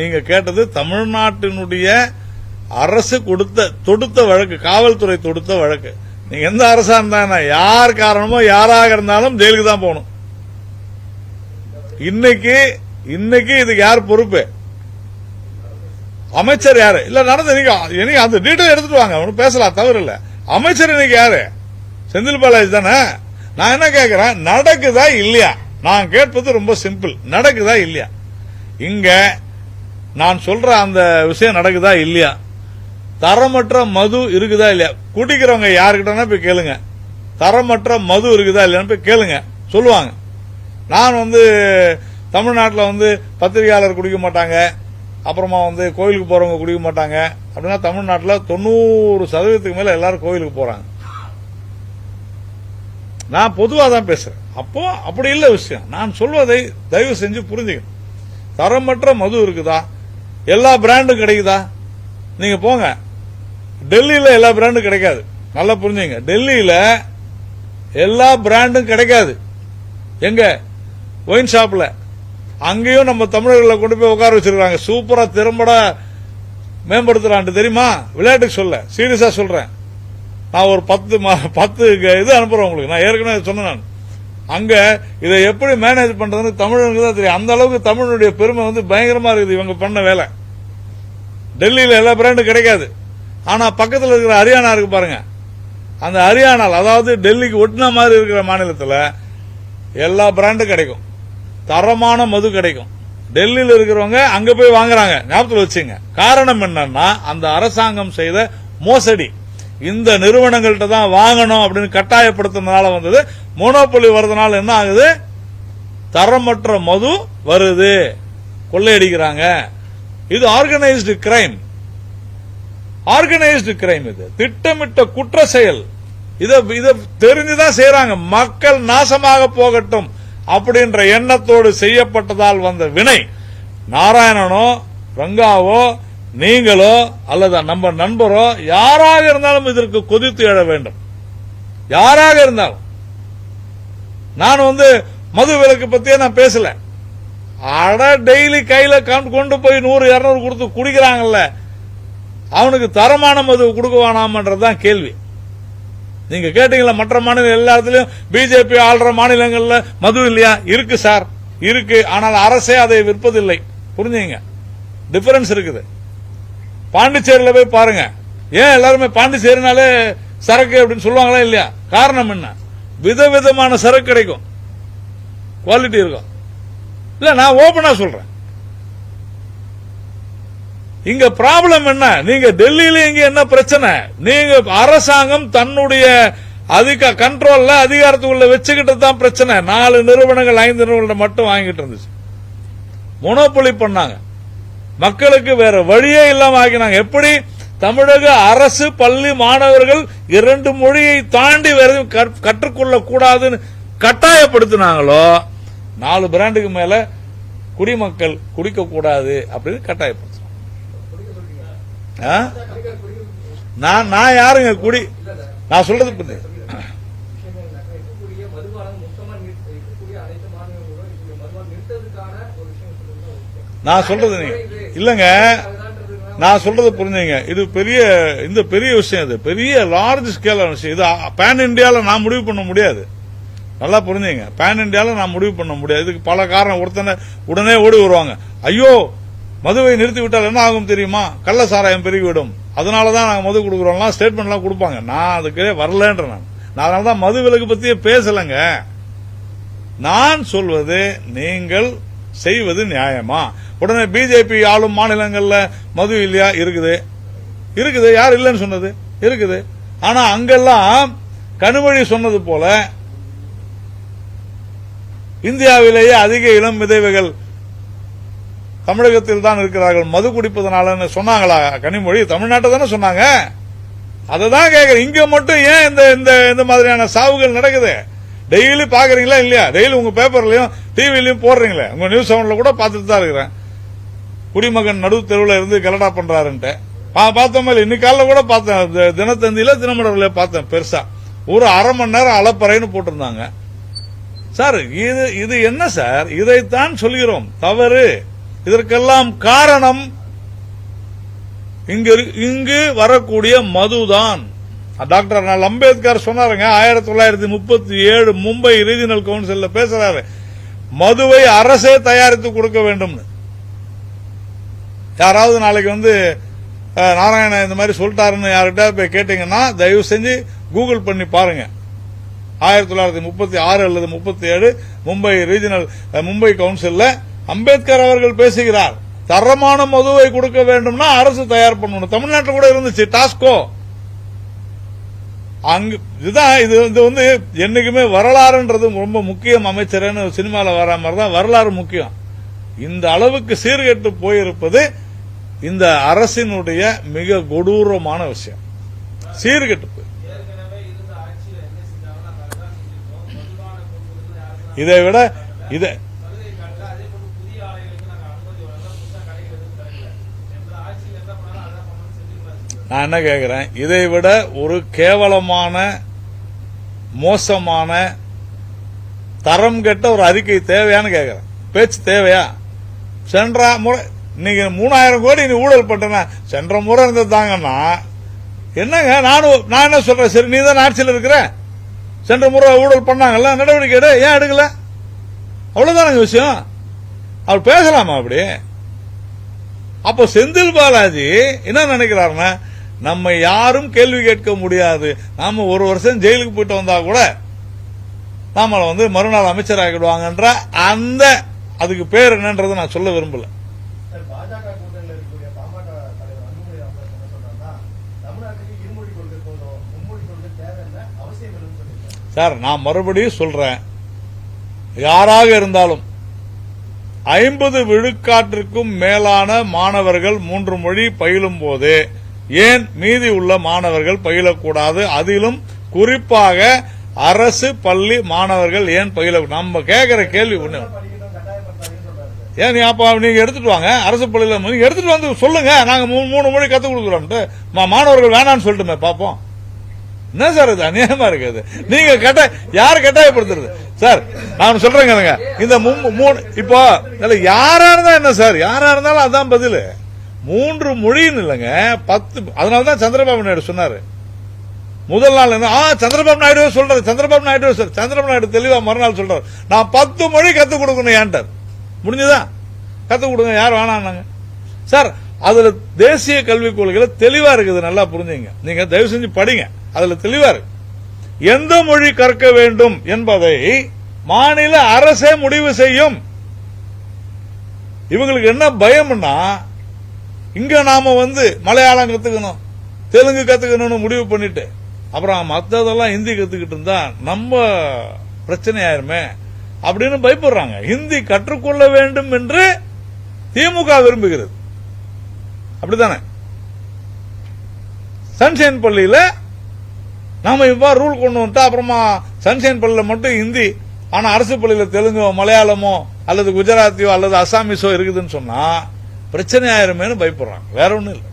நீங்க கேட்டது தமிழ்நாட்டினுடைய அரசு தொடுத்த வழக்கு, காவல்துறை தொடுத்த வழக்கு. நீங்க எந்த அரசா இருந்தா யார் காரணமோ யாராக இருந்தாலும் ஜெயிலுக்கு தான் போகணும். இன்னைக்கு இதுக்கு யார் பொறுப்பு? அமைச்சர் யாரு? இல்ல நடந்த நீங்க அந்த டீட்டெயில் எடுத்துட்டு வாங்க, பேசலாம், தவறு இல்ல. அமைச்சர் இன்னைக்கு யாரு? செந்தில் பாலாஜி தானே. நான் என்ன கேட்கிறேன், நடக்குதா இல்லையா? நான் கேட்பது ரொம்ப சிம்பிள், நடக்குதா இல்லையா? இங்க நான் சொல்ற அந்த விஷயம் நடக்குதா இல்லையா? தரமற்ற மது இருக்குதா இல்லையா? குடிக்கிறவங்க யாருக்கிட்டனா போய் கேளுங்க, தரமற்ற மது இருக்குதா இல்லையான்னு போய் கேளுங்க, சொல்லுவாங்க. நான் தமிழ்நாட்டில் பத்திரிகையாளர் குடிக்க மாட்டாங்க, அப்புறமா கோயிலுக்கு போறவங்க குடிக்க மாட்டாங்க அப்படின்னா தமிழ்நாட்டில் 90% மேல எல்லாரும் கோயிலுக்கு போறாங்க. நான் பொதுவாக தான் பேசுறேன். அப்போ அப்படி இல்ல விஷயம். நான் சொல்வதை தயவு செஞ்சு புரிஞ்சுக்கணும். தரமற்ற மது இருக்குதா? எல்லா பிராண்டும் கிடைக்குதா? நீங்க போங்க, டெல்லியில எல்லா பிராண்டும் கிடைக்காது. நல்லா புரிஞ்சுங்க, டெல்லியில எல்லா பிராண்டும் கிடைக்காது. எங்க? ஒயின் ஷாப்ல. அங்கேயும் நம்ம தமிழர்களை கொண்டு போய் உட்கார வச்சிருக்காங்க. சூப்பரா திறம்பட மேம்படுத்துறான் தெரியுமா? விளையாட்டுக்கு சொல்ல, சீரியஸா சொல்றேன். நான் ஒரு 10 இது அனுப்புறேன் உங்களுக்கு. நான் ஏற்கனவே சொன்னேன். அங்க இதை எப்படி மேனேஜ் பண்றதுன்னு தமிழனுக்கு தான் தெரியும். அந்த அளவுக்கு தமிழனுடைய பெருமை பயங்கரமா இருக்குது இவங்க பண்ண வேலை. டெல்லியில எல்லா பிராண்டும் கிடைக்காது. ஆனா பக்கத்தில் இருக்கிற ஹரியானா இருக்கு பாருங்க, அந்த ஹரியானா, அதாவது டெல்லிக்கு ஒட்டின மாதிரி இருக்கிற மாநிலத்தில் எல்லா பிராண்டும் கிடைக்கும், தரமான மது கிடைக்கும். டெல்லியில் இருக்கிறவங்க அங்க போய் வாங்குறாங்க. ஞாபகத்தில் வச்சுங்க. காரணம் என்னன்னா அந்த அரசாங்கம் செய்த மோசடி. இந்த நிறுவனங்கள்ட்ட தான் வாங்கணும் அப்படின்னு கட்டாயப்படுத்தினால வந்தது. மோனோபொலி வரதுனால என்ன ஆகுது? தரமற்ற மது வருது, கொள்ளையடிக்கிறாங்க. இது ஆர்கனைஸ்டு கிரைம். Organised crime. இது திட்டமிட்ட குற்ற செயல். இத தெரிஞ்சுதான் செய்யறாங்க. மக்கள் நாசமாக போகட்டும் அப்படின்ற எண்ணத்தோடு செய்யப்பட்டதால் வந்த வினை. நாராயணனோ ரங்காவோ நீங்களோ அல்லது நம்ம நண்பரோ யாராக இருந்தாலும் இதற்கு கொதித்து எழ வேண்டும். யாராக இருந்தாலும். நான் மது விலக்கு பத்தியே நான் பேசல. அட டெய்லி கையில கொண்டு போய் 100-200 கொடுத்து குடிக்கிறாங்கல்ல, அவனுக்கு தரமான மது கொடுக்க வேணாமன்றதுதான் கேள்வி. நீங்க கேட்டீங்களா? மற்ற மாநில எல்லாத்துலயும் பிஜேபி ஆள்ற மாநிலங்கள்ல மது இல்லையா? இருக்கு சார், இருக்கு. ஆனால் அரசே அதை விற்பதில்லை. புரிஞ்சுங்க, டிஃபரன்ஸ் இருக்குது. பாண்டிச்சேரியில போய் பாருங்க. ஏன் எல்லாருமே பாண்டிச்சேரினாலே சரக்கு அப்படின்னு சொல்லுவாங்களா இல்லையா? காரணம் என்ன? விதவிதமான சரக்கு கிடைக்கும், குவாலிட்டி இருக்கும். இல்ல, நான் ஓபனா சொல்றேன். இங்க ப்ராப்ளம் என்ன? நீங்க டெல்லியில இங்க என்ன பிரச்சனை? நீங்க அரசாங்கம் தன்னுடைய கண்ட்ரோல்ல அதிகாரத்துக்குள்ள வச்சுக்கிட்டு தான் பிரச்சனை. 4 நிறுவனங்கள் 5 நிறுவனங்கள் மட்டும் வாங்கிட்டு இருந்துச்சு. மொனோபொலி பண்ணாங்க. மக்களுக்கு வேற வழியே இல்லாம ஆக்கினாங்க. எப்படி தமிழக அரசு பள்ளி மாணவர்கள் 2 மொழியை தாண்டி வேற கற்றுக்கொள்ள கூடாதுன்னு கட்டாயப்படுத்தினாங்களோ, 4 பிராண்டுக்கு மேல குடிமக்கள் குடிக்க கூடாது அப்படின்னு கட்டாயப்படுத்த. நான் யாருங்க குடி? நான் சொல்றது நான் சொல்றது இல்லங்க, நான் சொல்றது புரிஞ்சுங்க. இது பெரிய விஷயம். இது பெரிய லார்ஜ் ஸ்கேலான விஷயம். இது பேன் இண்டியால நான் முடிவு பண்ண முடியாது. நல்லா புரிஞ்சுங்க. பேன் இண்டியால நான் முடிவு பண்ண முடியாது. இதுக்கு பல காரணம். ஒருத்தனை உடனே ஓடி வருவாங்க, ஐயோ மதுவை நிறுத்திவிட்டால் என்ன ஆகும் தெரியுமா? கள்ள சாராயம் பெருகிவிடும், அதனாலதான் நாங்க மது கொடுக்குறோம் ஸ்டேட்மெண்ட் எல்லாம் கொடுப்பாங்க. நான் அதுக்கு வரலன்ற. நான் அதனாலதான் மது விலக்கு பத்தியே பேசலங்க. நான் சொல்வது நீங்கள் செய்வது நியாயமா? உடனே பிஜேபி ஆளும் மாநிலங்கள்ல மது இல்லையா? இருக்குது, இருக்குது. யார் இல்லைன்னு சொன்னது? இருக்குது. ஆனா அங்கெல்லாம் கனிமொழி சொன்னது போல இந்தியாவிலேயே அதிக இளம் விதவைகள் தமிழகத்தில் தான் இருக்கிறார்கள் மது குடிப்பதனால சொன்னாங்களா கனிமொழி? தமிழ்நாட்டை தானே சொன்னாங்க. அததான் கேட்கிறேன். இங்க மட்டும் ஏன் இந்த மாதிரியான சாவுகள் நடக்குது? டெய்லி பாக்குறீங்களா இல்லையா? டெய்லி உங்க பேப்பர்லயும் டிவிலையும் போடுறீங்களே, உங்க நியூஸ் 7ல கூட பார்த்துட்டு தான் இருக்கிறேன். குடிமகன் நடு தெருவில் இருந்து கலடா பண்றாருன்ட்டு பார்த்தோம். இன்னைக்கு காலைல கூட பார்த்தேன், தினத்தந்தியில தினமலர்ல பார்த்தேன். பெருசா ஒரு அரை மணி நேரம் அலப்பறைன்னு போட்டிருந்தாங்க. சார் இது என்ன சார்? இதைத்தான் சொல்கிறோம், தவறு. இதற்கெல்லாம் காரணம் இங்கு வரக்கூடிய மதுதான். டாக்டர் அம்பேத்கர் சொன்னாருங்க, 1937 மும்பை ரீஜனல் கவுன்சில் பேசுறாரு, மதுவை அரசே தயாரித்து கொடுக்க வேண்டும். யாராவது நாளைக்கு நாராயணன் இந்த மாதிரி சொல்லிட்டாருன்னு யார்கிட்ட போய் கேட்டீங்கன்னா தயவு செஞ்சு கூகுள் பண்ணி பாருங்க. 1936 அல்லது 37 மும்பை ரீஜனல் மும்பை கவுன்சில்ல அம்பேத்கர் அவர்கள் பேசுகிறார். தரமான மதுவை கொடுக்க வேண்டும்னா அரசு தயார் பண்ணணும். தமிழ்நாட்டில் கூட இருந்துச்சு டாஸ்கோ. அங்கு இதுதான் இது வந்து என்னைக்குமே வரலாறுன்றது ரொம்ப முக்கியம். அமைச்சர்னு சினிமாவில் வர மாதிரி தான் வரலாறு முக்கியம். இந்த அளவுக்கு சீர்கெட்டு போயிருப்பது இந்த அரசினுடைய மிக கொடூரமான விஷயம். சீர்கெட்டு போய் இதை விட இதை நான் என்ன கேட்கிறேன், இதை விட ஒரு கேவலமான மோசமான தரம் கெட்ட ஒரு அறிக்கை தேவையான்னு கேட்கிறேன். பேச்சு தேவையா? சென்ற முறை நீங்க 3000 கோடி நீ ஊழல் பண்ற, சென்ற முறை இருந்ததாங்கன்னா என்னங்க? நான் என்ன சொல்றேன், சரி நீ தான் ஆட்சியில் இருக்கிற, சென்ற முறை ஊழல் பண்ணாங்கல்ல, நடவடிக்கை எடு, ஏன் எடுக்கல? அவ்வளவுதான் விஷயம். அவர் பேசலாமா அப்படி? அப்போ செந்தில் பாலாஜி என்ன நினைக்கிறாருன்னா, நம்ம யாரும் கேள்வி கேட்க முடியாது, நாம ஒரு வருஷம் ஜெயிலுக்கு போயிட்டு வந்தா கூட நாம வந்து மறுநாள் அமைச்சர் ஆகிடுவாங்கன்ற அந்த அதுக்கு பேர் என்னன்றது நான் சொல்ல விரும்பல. சார் நான் மறுபடியும் சொல்றேன், யாராக இருந்தாலும் 50 விழுக்காட்டிற்கும் மேலான மாணவர்கள் 3 மொழி பயிலும் போது ஏன் மீதி உள்ள மாணவர்கள் பயிலக்கூடாது? அதிலும் குறிப்பாக அரசு பள்ளி மாணவர்கள் ஏன் பயில? நம்ம கேட்கிற கேள்வி ஒண்ணு, ஏன் நீங்க எடுத்துட்டு வாங்க, அரசு பள்ளியில நீங்க எடுத்துட்டு வந்து சொல்லுங்க, நாங்க 3 மொழி கத்துக் கொடுக்குறோம், மாணவர்கள் வேணான்னு சொல்லிட்டுமே பாப்போம். என்ன சார் இது அநியாயமா இருக்குது? நீங்க யாரு கட்டாயப்படுத்துறது சார்? நான் சொல்றேங்க, இந்த இப்போ யாரா இருந்தா என்ன சார், யாரா இருந்தாலும் அதான் பதில். 3 மொழின்னு இல்லைங்க, 10. அதனாலதான் சந்திரபாபு நாயுடு சொன்னாரு முதல் நாள், சந்திரபாபு நாயுடு சொல்றாரு, சந்திரபாபு நாயுடு சார், சந்திரபாபு நாயுடு தெளிவா மறுநாள் சொல்றாரு, நான் 10 மொழி கத்துக் கொடுக்கணும் ஏன்டார். முடிஞ்சுதா? கத்துக் கொடுங்க, யார் வேணாங்க சார். அதுல தேசிய கல்விக் கொள்கையில தெளிவா இருக்குது, நல்லா புரிஞ்சுங்க. நீங்க தயவு செஞ்சு படிங்க, அதுல தெளிவா இருக்கு. எந்த மொழி கற்க வேண்டும் என்பதை மாநில அரசே முடிவு செய்யும். இவங்களுக்கு என்ன பயம்னா, இங்க நாம வந்து மலையாளம் கத்துக்கணும், தெலுங்கு கத்துக்கணும்னு முடிவு பண்ணிட்டு அப்புறம் மற்றதெல்லாம் ஹிந்தி கத்துக்கிட்டு இருந்தா நம்ம பிரச்சனை ஆயிருமே அப்படின்னு பயப்படுறாங்க. ஹிந்தி கற்றுக்கொள்ள வேண்டும் என்று திமுக விரும்புகிறது, அப்படித்தானே? சன்ஷைன் பள்ளியில நாம இவ்வாறு ரூல் கொண்டு வந்துட்டா அப்புறமா சன்ஷைன் பள்ளியில மட்டும் ஹிந்தி, ஆனா அரசு பள்ளியில தெலுங்கோ மலையாளமோ அல்லது குஜராத்தியோ அல்லது அசாமிஸோ இருக்குதுன்னு சொன்னா பிரச்சனை ஆயிருமேனு பயப்படுறாங்க, வேற ஒண்ணும் இல்லை.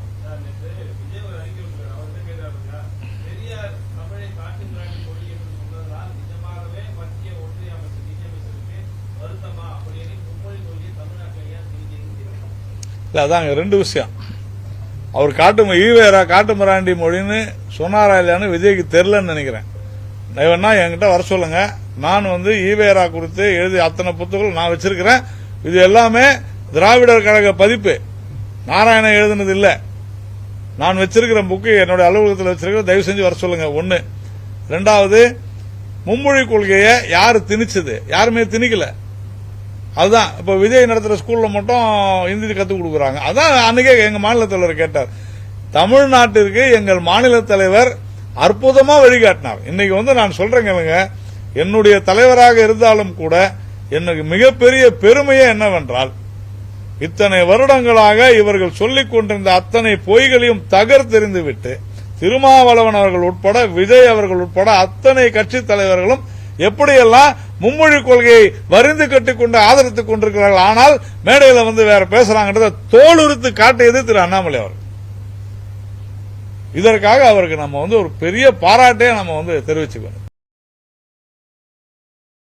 அதாங்க 2 விஷயம். அவர் ஈவேரா காட்டுமிராண்டி மொழின்னு சொன்னாரா இல்லையான்னு விஜய்க்கு தெரியலன்னு நினைக்கிறேன். வேணா என்கிட்ட வர சொல்லுங்க, நான் வந்து ஈவேரா குறித்து எழுதி அத்தனை புத்தகங்கள் நான் வச்சிருக்கிறேன். இது எல்லாமே திராவிடர் கழக பதிப்பு, நாராயணன் எழுதுனது இல்ல. நான் வச்சிருக்கிற புக்கு என்னுடைய அலுவலகத்தில் வச்சிருக்கிற, தயவு செஞ்சு வர சொல்லுங்க. 1. 2வது, மும்மொழி கொள்கையை யாரு திணிச்சது? யாருமே திணிக்கல. அதுதான் இப்ப விஜய் நடத்துற ஸ்கூல்ல மட்டும் ஹிந்தி கத்துக் கொடுக்குறாங்க. அதான் அன்னைக்கே எங்க மாநில தலைவர் கேட்டார், தமிழ்நாட்டிற்கு எங்கள் மாநில தலைவர் அற்புதமா வழிகாட்டினார். இன்னைக்கு வந்து நான் சொல்றேங்க, என்னுடைய தலைவராக இருந்தாலும் கூட எனக்கு மிகப்பெரிய பெருமையே என்னவென்றால், இத்தனை வருடங்களாக இவர்கள் சொல்லிக் கொண்டிருந்த அத்தனை பொய்களையும் தகர்த்தெறிந்துவிட்டு திருமாவளவன் அவர்கள் உட்பட, விஜய் அவர்கள் உட்பட அத்தனை கட்சி தலைவர்களும் எப்படியெல்லாம் மும்மொழி கொள்கையை வரிந்து கட்டிக்கொண்டு ஆதரித்துக் கொண்டிருக்கிறார்கள். ஆனால் மேடையில் வந்து வேற பேசுறாங்கன்றத தோலுரித்து காட்டியது திரு அண்ணாமலை அவர்கள். இதற்காக அவருக்கு நம்ம வந்து ஒரு பெரிய பாராட்டே நம்ம வந்து தெரிவிச்சுக்கணும்.